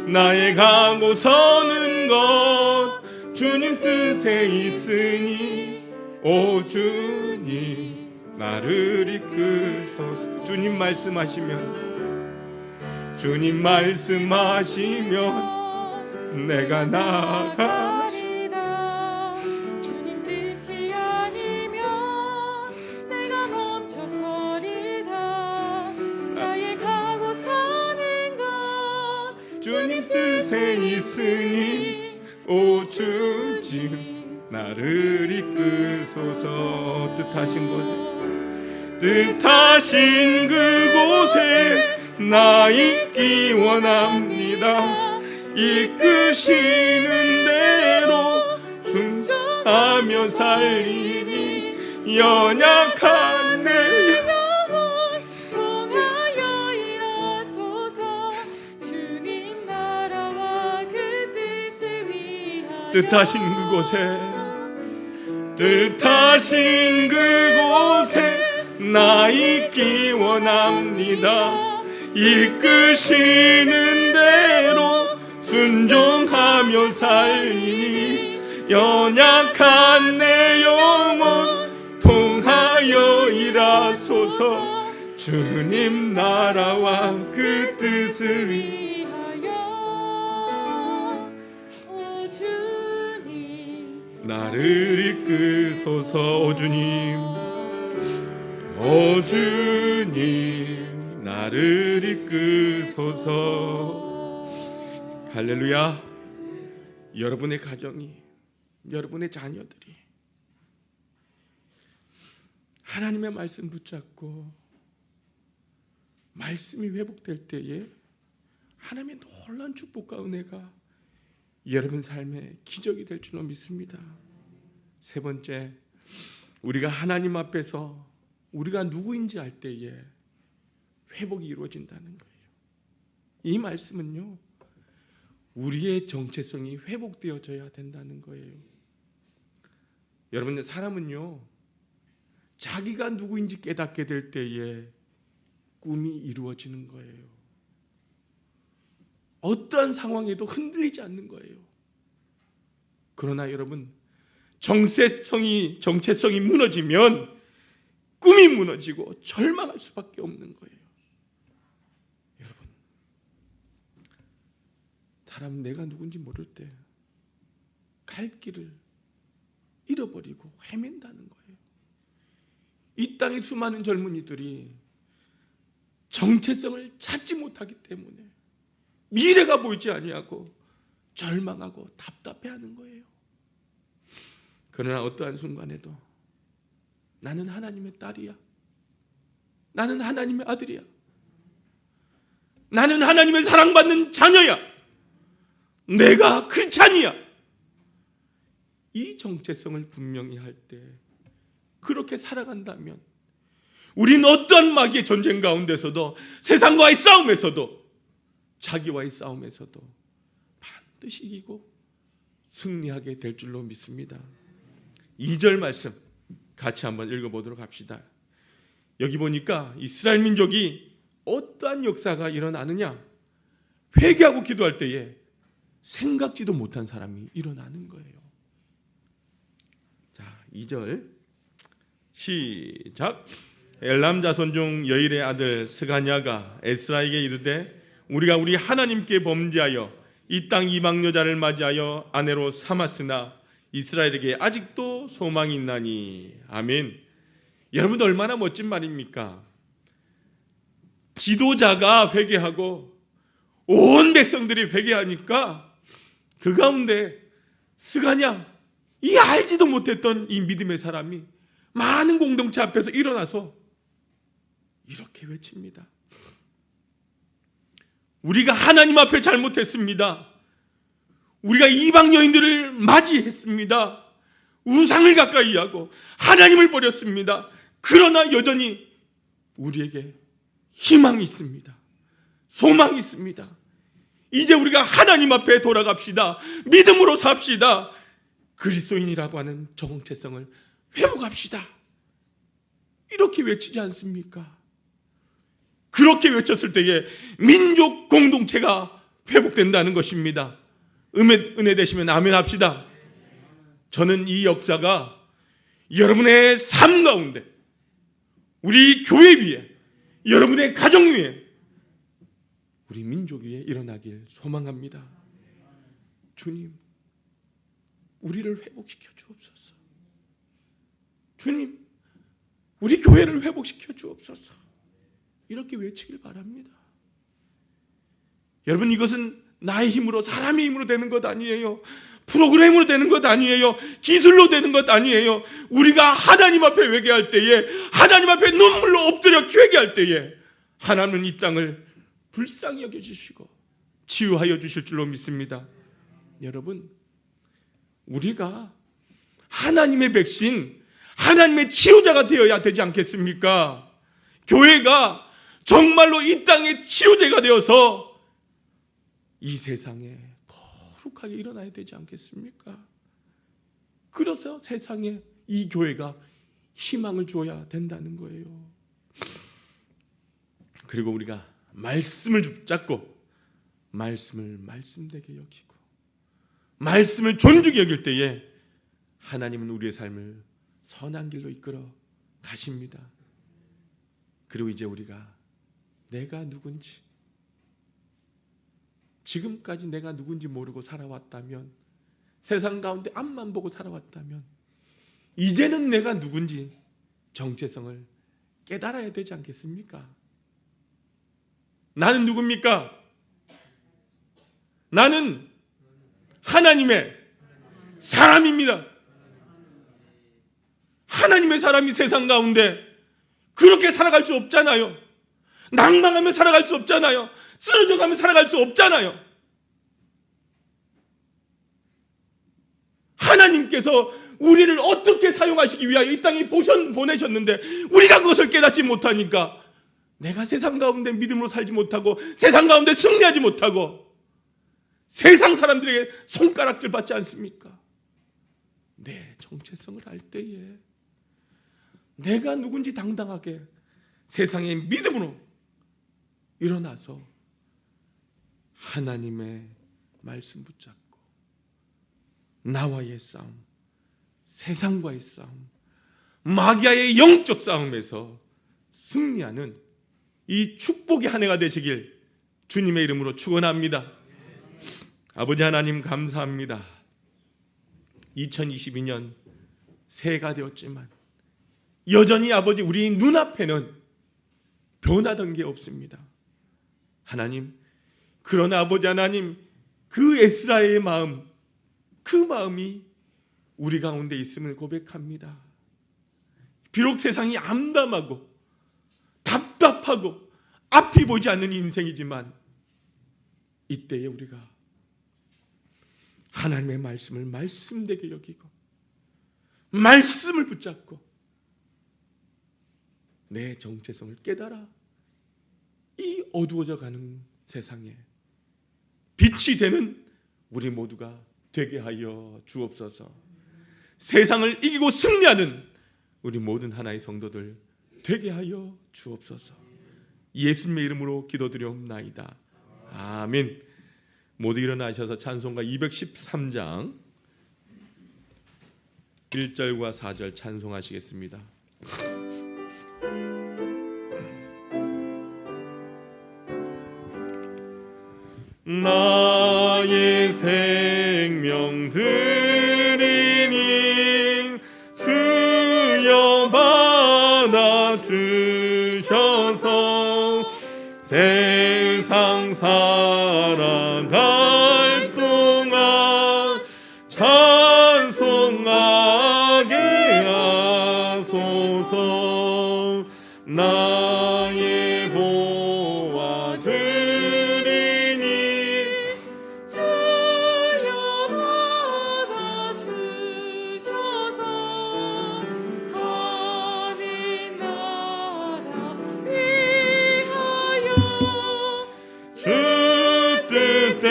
A: 나의 가고 서는 것 주님 뜻에 있으니 오 주님 나를 이끄소서. 주님 말씀하시면 내가 나아가리다.
B: 주님 뜻이 아니면 내가 멈춰서리다. 나의 가고 서는 것
A: 주님 뜻에 있으니 오 주님 나를 이끄소서. 뜻하신 그곳에 나 있기 원합니다. 이끄시는 대로 순종하며 살리니 연약한 내
B: 영혼 통하여 일하소서. 주님 나라와 그 뜻을 위하여
A: 뜻하신 그곳에 나 있기 원합니다. 이끄시는 대로 순종하며 살리니 연약한 내 영혼 통하여 일하소서. 주님 나라와 그 뜻을
B: 위하여 오 주님
A: 나를 이끄소서. 오 주님 나를 이끄소서. 할렐루야. 여러분의 가정이, 여러분의 자녀들이 하나님의 말씀 붙잡고 말씀이 회복될 때에 하나님의 놀라운 축복과 은혜가 여러분 삶의 기적이 될 줄로 믿습니다. 세 번째, 우리가 하나님 앞에서 우리가 누구인지 알 때에 회복이 이루어진다는 거예요. 이 말씀은요, 우리의 정체성이 회복되어져야 된다는 거예요. 여러분, 사람은요, 자기가 누구인지 깨닫게 될 때에 꿈이 이루어지는 거예요. 어떠한 상황에도 흔들리지 않는 거예요. 그러나 여러분, 정체성이 무너지면 꿈이 무너지고 절망할 수밖에 없는 거예요. 여러분, 사람 내가 누군지 모를 때 갈 길을 잃어버리고 헤맨다는 거예요. 이 땅의 수많은 젊은이들이 정체성을 찾지 못하기 때문에 미래가 보이지 아니하고 절망하고 답답해하는 거예요. 그러나 어떠한 순간에도 나는 하나님의 딸이야, 나는 하나님의 아들이야, 나는 하나님의 사랑받는 자녀야, 내가 크리스찬이야, 이 정체성을 분명히 할 때 그렇게 살아간다면 우리는 어떤 마귀의 전쟁 가운데서도, 세상과의 싸움에서도, 자기와의 싸움에서도 반드시 이기고 승리하게 될 줄로 믿습니다. 2절 말씀 같이 한번 읽어보도록 합시다. 여기 보니까 이스라엘 민족이 어떠한 역사가 일어나느냐, 회개하고 기도할 때에 생각지도 못한 사람이 일어나는 거예요. 자, 2절 시작. 엘람 자손 중 여일의 아들 스가냐가 에스라에게 이르되 우리가 우리 하나님께 범죄하여 이 땅 이방 여자를 맞이하여 아내로 삼았으나 이스라엘에게 아직도 소망이 있나니. 아멘. 여러분, 얼마나 멋진 말입니까? 지도자가 회개하고 온 백성들이 회개하니까 그 가운데 스가냐, 이 알지도 못했던 이 믿음의 사람이 많은 공동체 앞에서 일어나서 이렇게 외칩니다. 우리가 하나님 앞에 잘못했습니다. 우리가 이방 여인들을 맞이했습니다. 우상을 가까이 하고 하나님을 버렸습니다. 그러나 여전히 우리에게 희망이 있습니다. 소망이 있습니다. 이제 우리가 하나님 앞에 돌아갑시다. 믿음으로 삽시다. 그리스도인이라고 하는 정체성을 회복합시다. 이렇게 외치지 않습니까? 그렇게 외쳤을 때에 민족 공동체가 회복된다는 것입니다. 은혜 되시면 아멘 합시다. 저는 이 역사가 여러분의 삶 가운데, 우리 교회 위에, 여러분의 가정 위에, 우리 민족 위에 일어나길 소망합니다. 주님, 우리를 회복시켜 주옵소서. 주님, 우리 교회를 회복시켜 주옵소서. 이렇게 외치길 바랍니다. 여러분, 이것은 나의 힘으로, 사람의 힘으로 되는 것 아니에요. 프로그램으로 되는 것 아니에요. 기술로 되는 것 아니에요. 우리가 하나님 앞에 회개할 때에, 하나님 앞에 눈물로 엎드려 회개할 때에 하나님은 이 땅을 불쌍히 여겨주시고 치유하여 주실 줄로 믿습니다. 여러분, 우리가 하나님의 백신, 하나님의 치유자가 되어야 되지 않겠습니까? 교회가 정말로 이 땅의 치유제가 되어서 이 세상에 거룩하게 일어나야 되지 않겠습니까? 그래서 세상에 이 교회가 희망을 줘야 된다는 거예요. 그리고 우리가 말씀을 붙잡고 말씀을 말씀되게 여기고 말씀을 존중히 여길 때에 하나님은 우리의 삶을 선한 길로 이끌어 가십니다. 그리고 이제 우리가 내가 누군지, 지금까지 내가 누군지 모르고 살아왔다면, 세상 가운데 앞만 보고 살아왔다면, 이제는 내가 누군지 정체성을 깨달아야 되지 않겠습니까? 나는 누굽니까? 나는 하나님의 사람입니다. 하나님의 사람이 세상 가운데 그렇게 살아갈 수 없잖아요. 낭망하며 살아갈 수 없잖아요. 쓰러져가며 살아갈 수 없잖아요. 하나님께서 우리를 어떻게 사용하시기 위하여 이 땅에 보내셨는데 우리가 그것을 깨닫지 못하니까 내가 세상 가운데 믿음으로 살지 못하고 세상 가운데 승리하지 못하고 세상 사람들에게 손가락질 받지 않습니까? 내 정체성을 알 때에 내가 누군지 당당하게 세상의 믿음으로 일어나서 하나님의 말씀 붙잡고 나와의 싸움, 세상과의 싸움, 마귀와의 영적 싸움에서 승리하는 이 축복의 한 해가 되시길 주님의 이름으로 축원합니다. 아버지 하나님 감사합니다. 2022년 새해가 되었지만 여전히 아버지 우리 눈앞에는 변하던 게 없습니다. 하나님, 그러나 아버지 하나님, 그 에스라의 마음, 그 마음이 우리 가운데 있음을 고백합니다. 비록 세상이 암담하고 답답하고 앞이 보지 않는 인생이지만 이때에 우리가 하나님의 말씀을 말씀되게 여기고 말씀을 붙잡고 내 정체성을 깨달아 이 어두워져 가는 세상에 빛이 되는 우리 모두가 되게 하여 주옵소서. 세상을 이기고 승리하는 우리 모든 하나의 성도들 되게 하여 주옵소서. 예수님의 이름으로 기도드리옵나이다. 아멘. 모두 일어나셔서 찬송가 213장 1절과 4절 찬송하시겠습니다. 나의 생명 드리니 주여 받아주셔서 세상 살아갈 동안 찬송하게 하소서. 나의 보아 드리니
B: 주여 받아주셔서 하늘 나라 위하여
A: 주 뜻대로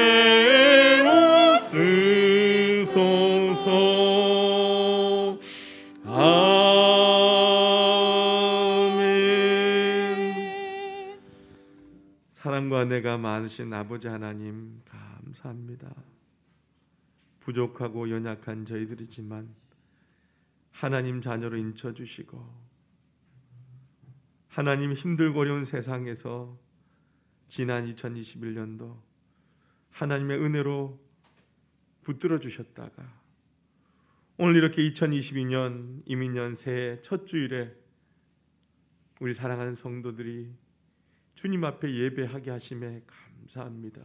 A: 사랑과 은혜가 많으신 아버지 하나님 감사합니다. 부족하고 연약한 저희들이지만 하나님 자녀로 인쳐주시고 하나님 힘들고 어려운 세상에서 지난 2021년도 하나님의 은혜로 붙들어 주셨다가 오늘 이렇게 2022년 이민년 새해 첫 주일에 우리 사랑하는 성도들이 주님 앞에 예배하게 하심에 감사합니다.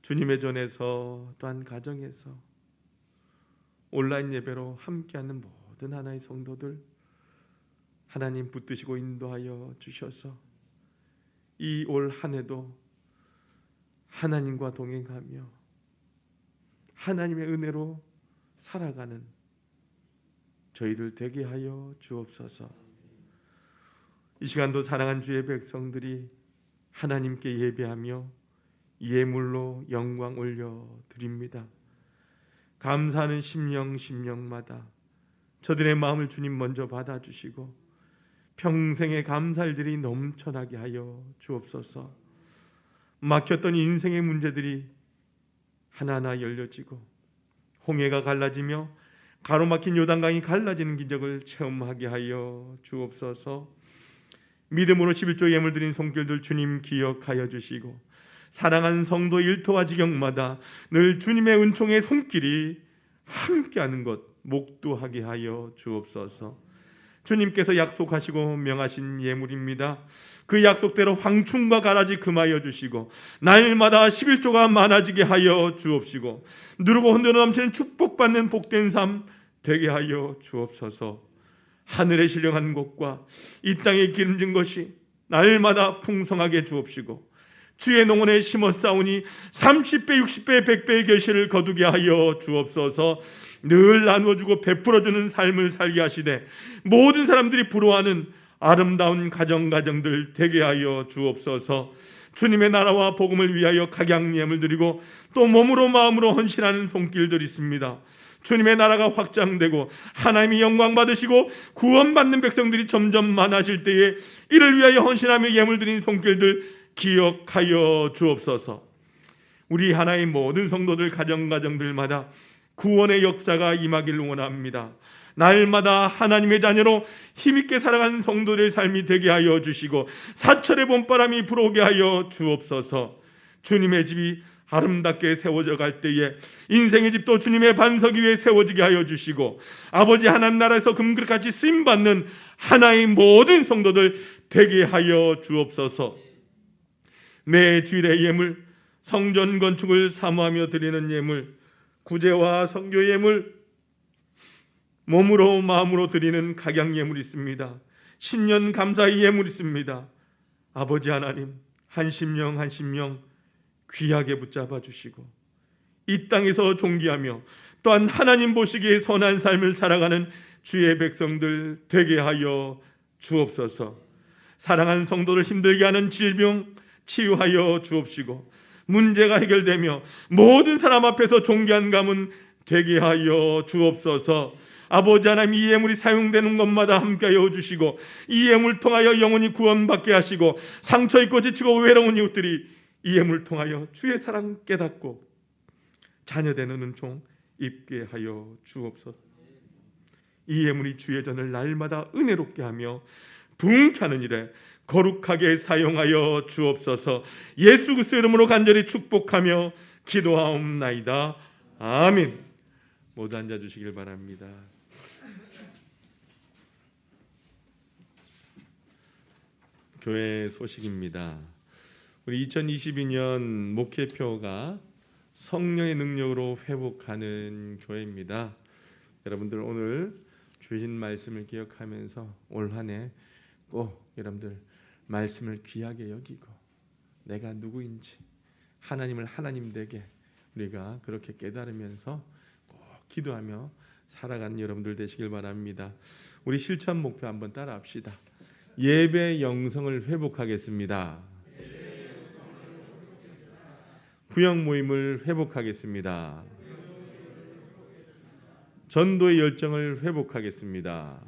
A: 주님의 전에서 또한 가정에서 온라인 예배로 함께하는 모든 하나의 성도들 하나님 붙드시고 인도하여 주셔서 이 올 한 해도 하나님과 동행하며 하나님의 은혜로 살아가는 저희들 되게 하여 주옵소서. 이 시간도 사랑한 주의 백성들이 하나님께 예배하며 예물로 영광 올려 드립니다. 감사하는 심령마다 저들의 마음을 주님 먼저 받아주시고 평생의 감사일들이 넘쳐나게 하여 주옵소서. 막혔던 인생의 문제들이 하나하나 열려지고 홍해가 갈라지며 가로막힌 요단강이 갈라지는 기적을 체험하게 하여 주옵소서. 믿음으로 11조 예물 드린 손길들 주님 기억하여 주시고 사랑하는 성도 일터와 지경마다 늘 주님의 은총의 손길이 함께하는 것 목도하게 하여 주옵소서. 주님께서 약속하시고 명하신 예물입니다. 그 약속대로 황충과 가라지 금하여 주시고 날마다 11조가 많아지게 하여 주옵시고 누르고 흔들어 넘치는 축복받는 복된 삶 되게 하여 주옵소서. 하늘에 신령한 것과 이 땅에 기름진 것이 날마다 풍성하게 주옵시고 주의 농원에 심어 싸우니 30배, 60배, 100배의 결실을 거두게 하여 주옵소서. 늘 나누어주고 베풀어주는 삶을 살게 하시되 모든 사람들이 부러워하는 아름다운 가정들 되게 하여 주옵소서. 주님의 나라와 복음을 위하여 각양예물 드리고 또 몸으로 마음으로 헌신하는 손길들이 있습니다. 주님의 나라가 확장되고 하나님이 영광 받으시고 구원받는 백성들이 점점 많아질 때에 이를 위하여 헌신하며 예물 드린 손길들 기억하여 주옵소서. 우리 하나의 모든 성도들 가정들마다 구원의 역사가 임하기를 원합니다. 날마다 하나님의 자녀로 힘있게 살아가는 성도들의 삶이 되게 하여 주시고 사철의 봄바람이 불어오게 하여 주옵소서. 주님의 집이 아름답게 세워져 갈 때에 인생의 집도 주님의 반석 위에 세워지게 하여 주시고 아버지 하나님 나라에서 금그릇같이 쓰임받는 하나의 모든 성도들 되게 하여 주옵소서. 매 주일의 예물, 성전 건축을 사모하며 드리는 예물, 구제와 선교 예물, 몸으로 마음으로 드리는 각양 예물이 있습니다. 신년 감사의 예물이 있습니다. 아버지 하나님 한 심령 한 심령 귀하게 붙잡아 주시고 이 땅에서 존귀하며 또한 하나님 보시기에 선한 삶을 살아가는 주의 백성들 되게 하여 주옵소서. 사랑하는 성도를 힘들게 하는 질병 치유하여 주옵시고 문제가 해결되며 모든 사람 앞에서 존귀한 가문 되게 하여 주옵소서. 아버지 하나님 이 예물이 사용되는 것마다 함께하여 주시고 이 예물 통하여 영혼이 구원받게 하시고 상처 입고 지치고 외로운 이웃들이 이 예물 통하여 주의 사랑 깨닫고 자녀되는 은총 입게 하여 주옵소서. 이 예물이 주의 전을 날마다 은혜롭게 하며 부흥케 하는 일에 거룩하게 사용하여 주옵소서. 예수 그리스도 이름으로 간절히 축복하며 기도하옵나이다. 아멘. 모두 앉아주시길 바랍니다. 교회 소식입니다. 우리 2022년 목회표가 성령의 능력으로 회복하는 교회입니다. 여러분들 오늘 주신 말씀을 기억하면서 올 한 해 꼭 여러분들 말씀을 귀하게 여기고 내가 누구인지 하나님을 하나님 되게 우리가 그렇게 깨달으면서 꼭 기도하며 살아가는 여러분들 되시길 바랍니다. 우리 실천 목표 한번 따라합시다. 예배 영성을 회복하겠습니다. 구역 모임을 회복하겠습니다. 전도의 열정을 회복하겠습니다.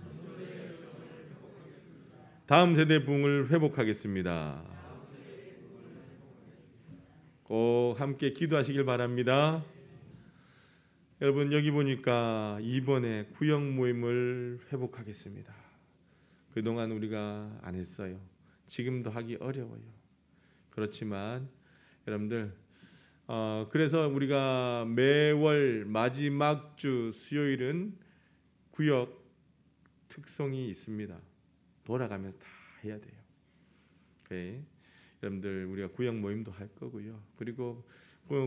A: 다음 세대 부흥을 회복하겠습니다. 꼭 함께 기도하시길 바랍니다. 여러분 여기 보니까 이번에 구역 모임을 회복하겠습니다. 그동안 우리가 안 했어요. 지금도 하기 어려워요. 그렇지만 여러분들 그래서 우리가 매월 마지막 주 수요일은 구역 특성이 있습니다. 돌아가면서 다 해야 돼요. 네. 여러분들 우리가 구역 모임도 할 거고요. 그리고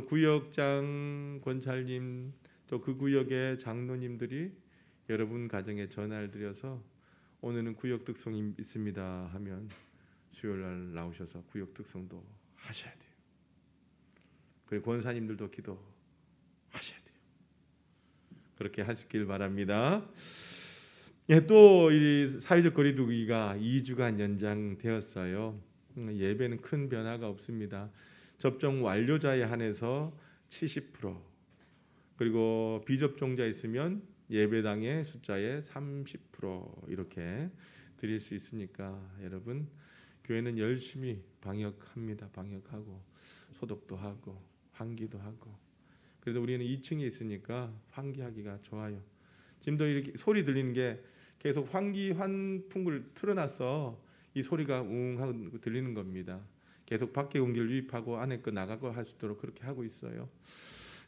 A: 구역장 권찰님 또 그 구역의 장로님들이 여러분 가정에 전화를 드려서 오늘은 구역 특성이 있습니다 하면 수요일 날 나오셔서 구역 특성도 하셔야 돼요. 그리고 권사님들도 기도하셔야 돼요. 그렇게 하시길 바랍니다. 예, 또 이 사회적 거리 두기가 2주간 연장되었어요. 예배는 큰 변화가 없습니다. 접종 완료자에 한해서 70%, 그리고 비접종자 있으면 예배당의 숫자의 30% 이렇게 드릴 수 있으니까 여러분 교회는 열심히 방역합니다. 방역하고 소독도 하고 환기도 하고. 그래도 우리는 2층에 있으니까 환기하기가 좋아요. 지금도 이렇게 소리 들리는 게 계속 환기 환풍구를 틀어놔서 이 소리가 웅 하고 들리는 겁니다. 계속 밖에 공기를 유입하고 안에 거 나가고 할 수 있도록 그렇게 하고 있어요.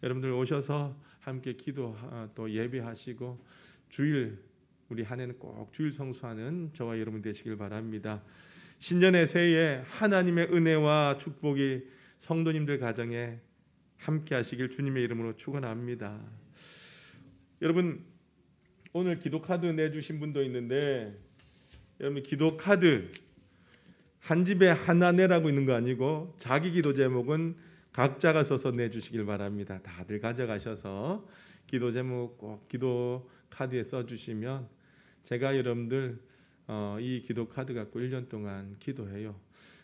A: 여러분들 오셔서 함께 기도 또 예배하시고 주일 우리 한 해는 꼭 주일 성수하는 저와 여러분 되시길 바랍니다. 신년의 새해에 하나님의 은혜와 축복이 성도님들 가정에 함께 하시길 주님의 이름으로 축원합니다. 여러분 오늘 기도 카드 내주신 분도 있는데 여러분 기도 카드 한 집에 하나 내라고 있는 거 아니고 자기 기도 제목은 각자가 써서 내주시길 바랍니다. 다들 가져가셔서 기도 제목 꼭 기도 카드에 써주시면 제가 여러분들 이 기도 카드 갖고 1년 동안 기도해요.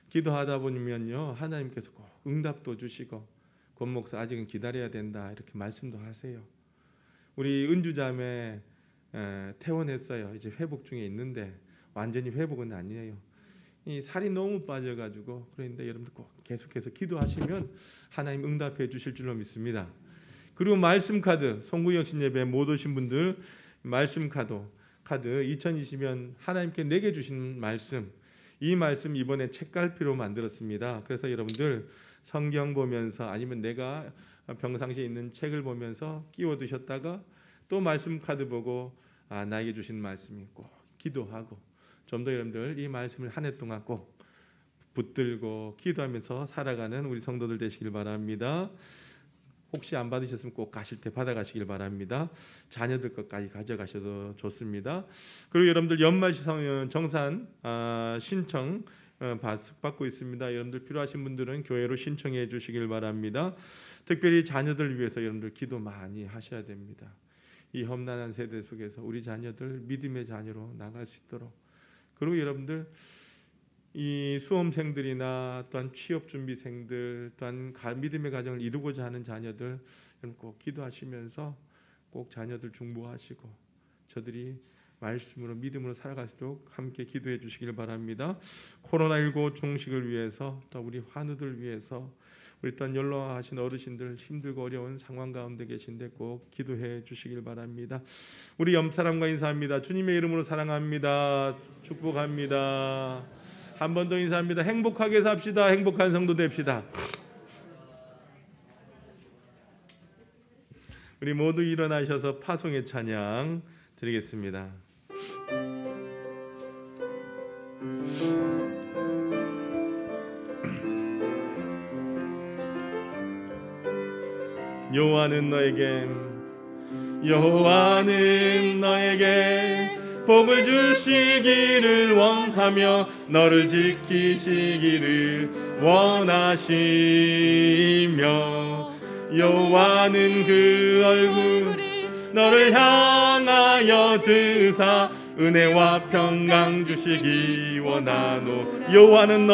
A: 기도하다 보면요 하나님께서 꼭 응답도 주시고 권 목사 아직은 기다려야 된다 이렇게 말씀도 하세요. 우리 은주자매 퇴원했어요. 이제 회복 중에 있는데 완전히 회복은 아니에요. 이 살이 너무 빠져가지고 그런데 여러분들 꼭 계속해서 기도하시면 하나님 응답해 주실 줄로 믿습니다. 그리고 말씀 카드 송구역 신예배 못 오신 분들 말씀 카드 2020년 하나님께 내게 주신 말씀 이 말씀 이번에 책갈피로 만들었습니다. 그래서 여러분들 성경 보면서 아니면 내가 평상시에 있는 책을 보면서 끼워 두셨다가 또 말씀 카드 보고 나에게 주신 말씀이 꼭 기도하고 좀 더 여러분들 이 말씀을 한 해 동안 꼭 붙들고 기도하면서 살아가는 우리 성도들 되시길 바랍니다. 혹시 안 받으셨으면 꼭 가실 때 받아가시길 바랍니다. 자녀들 것까지 가져가셔도 좋습니다. 그리고 여러분들 연말 정산 신청 받고 있습니다. 여러분들 필요하신 분들은 교회로 신청해 주시길 바랍니다. 특별히 자녀들 위해서 여러분들 기도 많이 하셔야 됩니다. 이 험난한 세대 속에서 우리 자녀들 믿음의 자녀로 나갈 수 있도록 그리고 여러분들 이 수험생들이나 또한 취업준비생들 또한 믿음의 가정을 이루고자 하는 자녀들 꼭 기도하시면서 꼭 자녀들 중보하시고 저들이 말씀으로 믿음으로 살아갈 수 있도록 함께 기도해 주시길 바랍니다. 코로나19 종식을 위해서 또 우리 환우들 위해서 우리 또한 연로하신 어르신들 힘들고 어려운 상황 가운데 계신데 꼭 기도해 주시길 바랍니다. 우리 옆사람과 인사합니다. 주님의 이름으로 사랑합니다. 축복합니다. 한 번 더 인사합니다. 행복하게 삽시다. 행복한 성도 됩시다. 우리 모두 일어나셔서 파송의 찬양 드리겠습니다. 여호와는 너에게 복을 주시기를 원하며 너를 지키시기를 원하시며 여호와는 그 얼굴이 너를 향하여 드사 은혜와 평강 주시기 원하노. 여호와는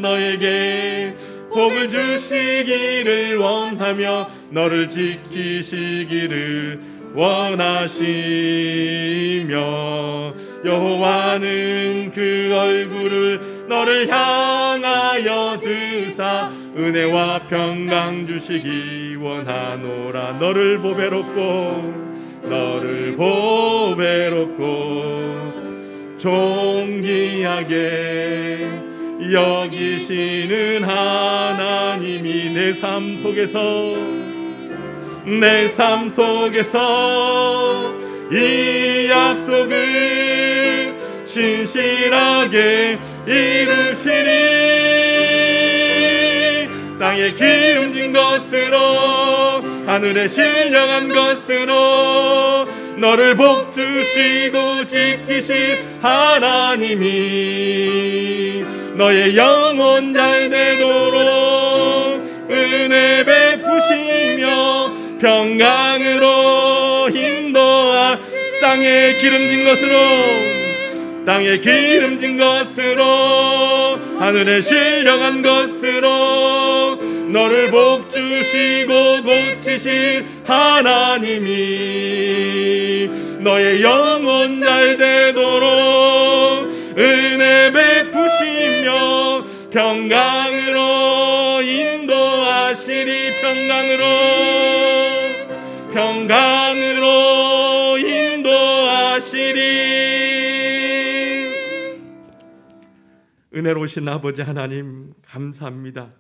A: 너에게 복을 주시기를 원하며 너를 지키시기를 원하시며 여호와는 그 얼굴을 너를 향하여 드사 은혜와 평강 주시기 원하노라. 너를 보배롭고 존귀하게 여기시는 하나님이 내 삶 속에서 이 약속을 신실하게 이루시니 땅에 기름진 것으로 하늘에 신령한 것으로 너를 복주시고 지키실 하나님이 너의 영혼 잘 되도록 은혜 베푸시며 평강으로 인도하. 땅에 기름진 것으로 하늘에 신령한 것으로 너를 복주시고 고치실 하나님이 너의 영혼 잘 되도록 은혜 베푸시며 평강으로 인도하시리. 평강으로 인도하시리. 은혜로우신 아버지 하나님 감사합니다.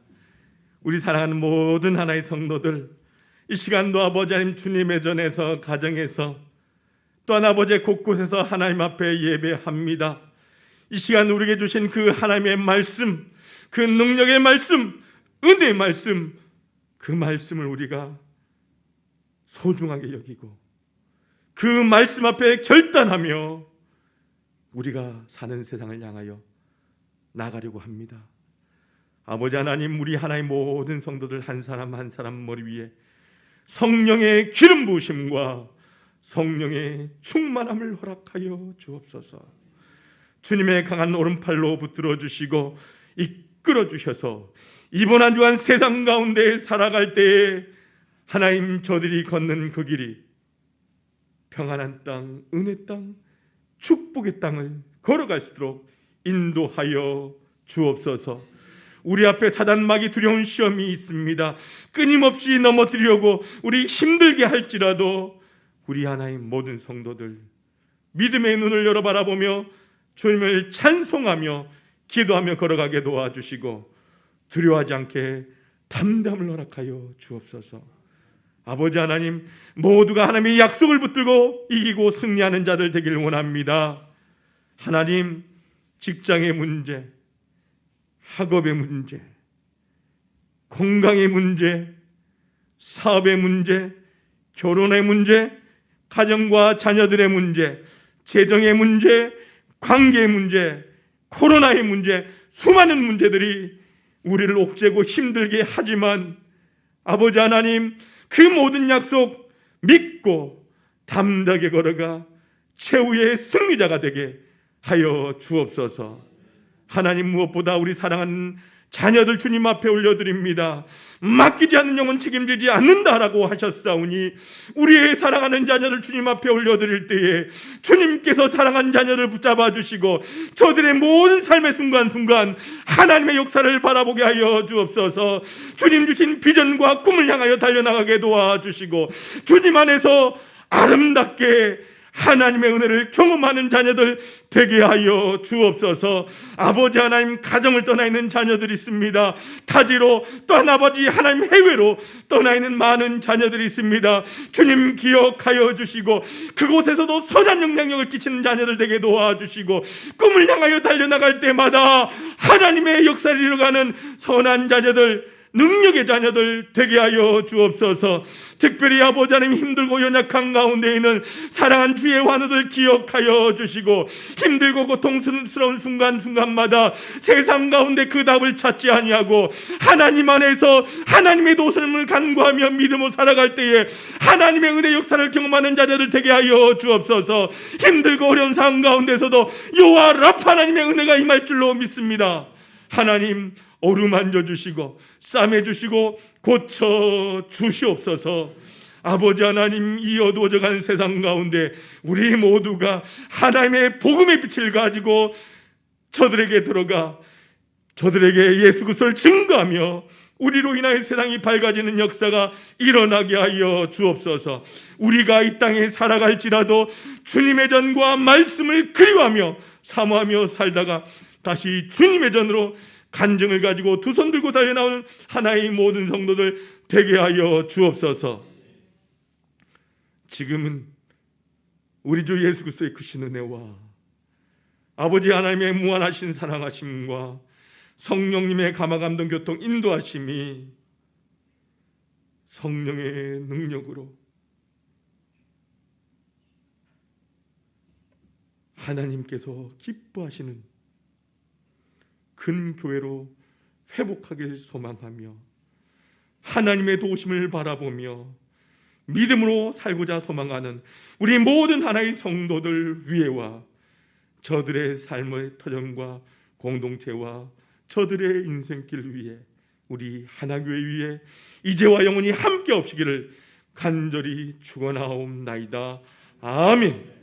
A: 우리 사랑하는 모든 하나의 성도들, 이 시간도 아버지 하나님 주님의 전에서 가정에서 또한 아버지 곳곳에서 하나님 앞에 예배합니다. 이 시간 우리에게 주신 그 하나님의 말씀, 그 능력의 말씀, 은혜의 말씀, 그 말씀을 우리가 소중하게 여기고 그 말씀 앞에 결단하며 우리가 사는 세상을 향하여 나가려고 합니다. 아버지 하나님, 우리 하나의 모든 성도들 한 사람 한 사람 머리 위에 성령의 기름 부으심과 성령의 충만함을 허락하여 주옵소서. 주님의 강한 오른팔로 붙들어 주시고 이끌어 주셔서 이번 한 주간 세상 가운데 살아갈 때에 하나님 저들이 걷는 그 길이 평안한 땅, 은혜 땅, 축복의 땅을 걸어갈 수 있도록 인도하여 주옵소서. 우리 앞에 사단막이 두려운 시험이 있습니다. 끊임없이 넘어뜨리려고 우리 힘들게 할지라도 우리 하나님 모든 성도들 믿음의 눈을 열어 바라보며 주님을 찬송하며 기도하며 걸어가게 도와주시고 두려워하지 않게 담담을 허락하여 주옵소서. 아버지 하나님, 모두가 하나님의 약속을 붙들고 이기고 승리하는 자들 되길 원합니다. 하나님, 직장의 문제, 학업의 문제, 건강의 문제, 사업의 문제, 결혼의 문제, 가정과 자녀들의 문제, 재정의 문제, 관계의 문제, 코로나의 문제, 수많은 문제들이 우리를 옥죄고 힘들게 하지만 아버지 하나님, 그 모든 약속 믿고 담대하게 걸어가 최후의 승리자가 되게 하여 주옵소서. 하나님, 무엇보다 우리 사랑하는 자녀들 주님 앞에 올려드립니다. 맡기지 않는 영혼 책임지지 않는다라고 하셨사오니 우리의 사랑하는 자녀들 주님 앞에 올려드릴 때에 주님께서 사랑하는 자녀를 붙잡아 주시고 저들의 모든 삶의 순간순간 하나님의 역사를 바라보게 하여 주옵소서. 주님 주신 비전과 꿈을 향하여 달려나가게 도와주시고 주님 안에서 아름답게 하나님의 은혜를 경험하는 자녀들 되게 하여 주옵소서. 아버지 하나님, 가정을 떠나 있는 자녀들이 있습니다. 타지로 또한 아버지 하나님 해외로 떠나 있는 많은 자녀들이 있습니다. 주님 기억하여 주시고 그곳에서도 선한 영향력을 끼치는 자녀들 되게 도와주시고 꿈을 향하여 달려나갈 때마다 하나님의 역사를 이뤄가는 선한 자녀들, 능력의 자녀들 되게 하여 주옵소서. 특별히 아버지 하나님, 힘들고 연약한 가운데 있는 사랑한 주의 환우들 기억하여 주시고 힘들고 고통스러운 순간순간마다 세상 가운데 그 답을 찾지 아니하고 하나님 안에서 하나님의 도심을 간구하며 믿음으로 살아갈 때에 하나님의 은혜 역사를 경험하는 자녀들 되게 하여 주옵소서. 힘들고 어려운 상황 가운데서도 여호와 라파 하나님의 은혜가 임할 줄로 믿습니다. 하나님, 어루만져 주시고 싸매 주시고 고쳐 주시옵소서. 아버지 하나님, 이 어두워져가는 세상 가운데 우리 모두가 하나님의 복음의 빛을 가지고 저들에게 들어가 저들에게 예수 그리스도를 증거하며 우리로 인하여 세상이 밝아지는 역사가 일어나게 하여 주옵소서. 우리가 이 땅에 살아갈지라도 주님의 전과 말씀을 그리워하며 사모하며 살다가 다시 주님의 전으로 간증을 가지고 두 손 들고 달려나오는 하나의 모든 성도들 되게 하여 주옵소서. 지금은 우리 주 예수 그리스도의 크신 은혜와 아버지 하나님의 무한하신 사랑하심과 성령님의 감화감동 교통 인도하심이 성령의 능력으로 하나님께서 기뻐하시는 큰 교회로 회복하길 소망하며 하나님의 도우심을 바라보며 믿음으로 살고자 소망하는 우리 모든 하나의 성도들 위에와 저들의 삶의 터전과 공동체와 저들의 인생길 위에 우리 하나교회 위에 이제와 영원히 함께 없으기를 간절히 축원하옵나이다. 아멘.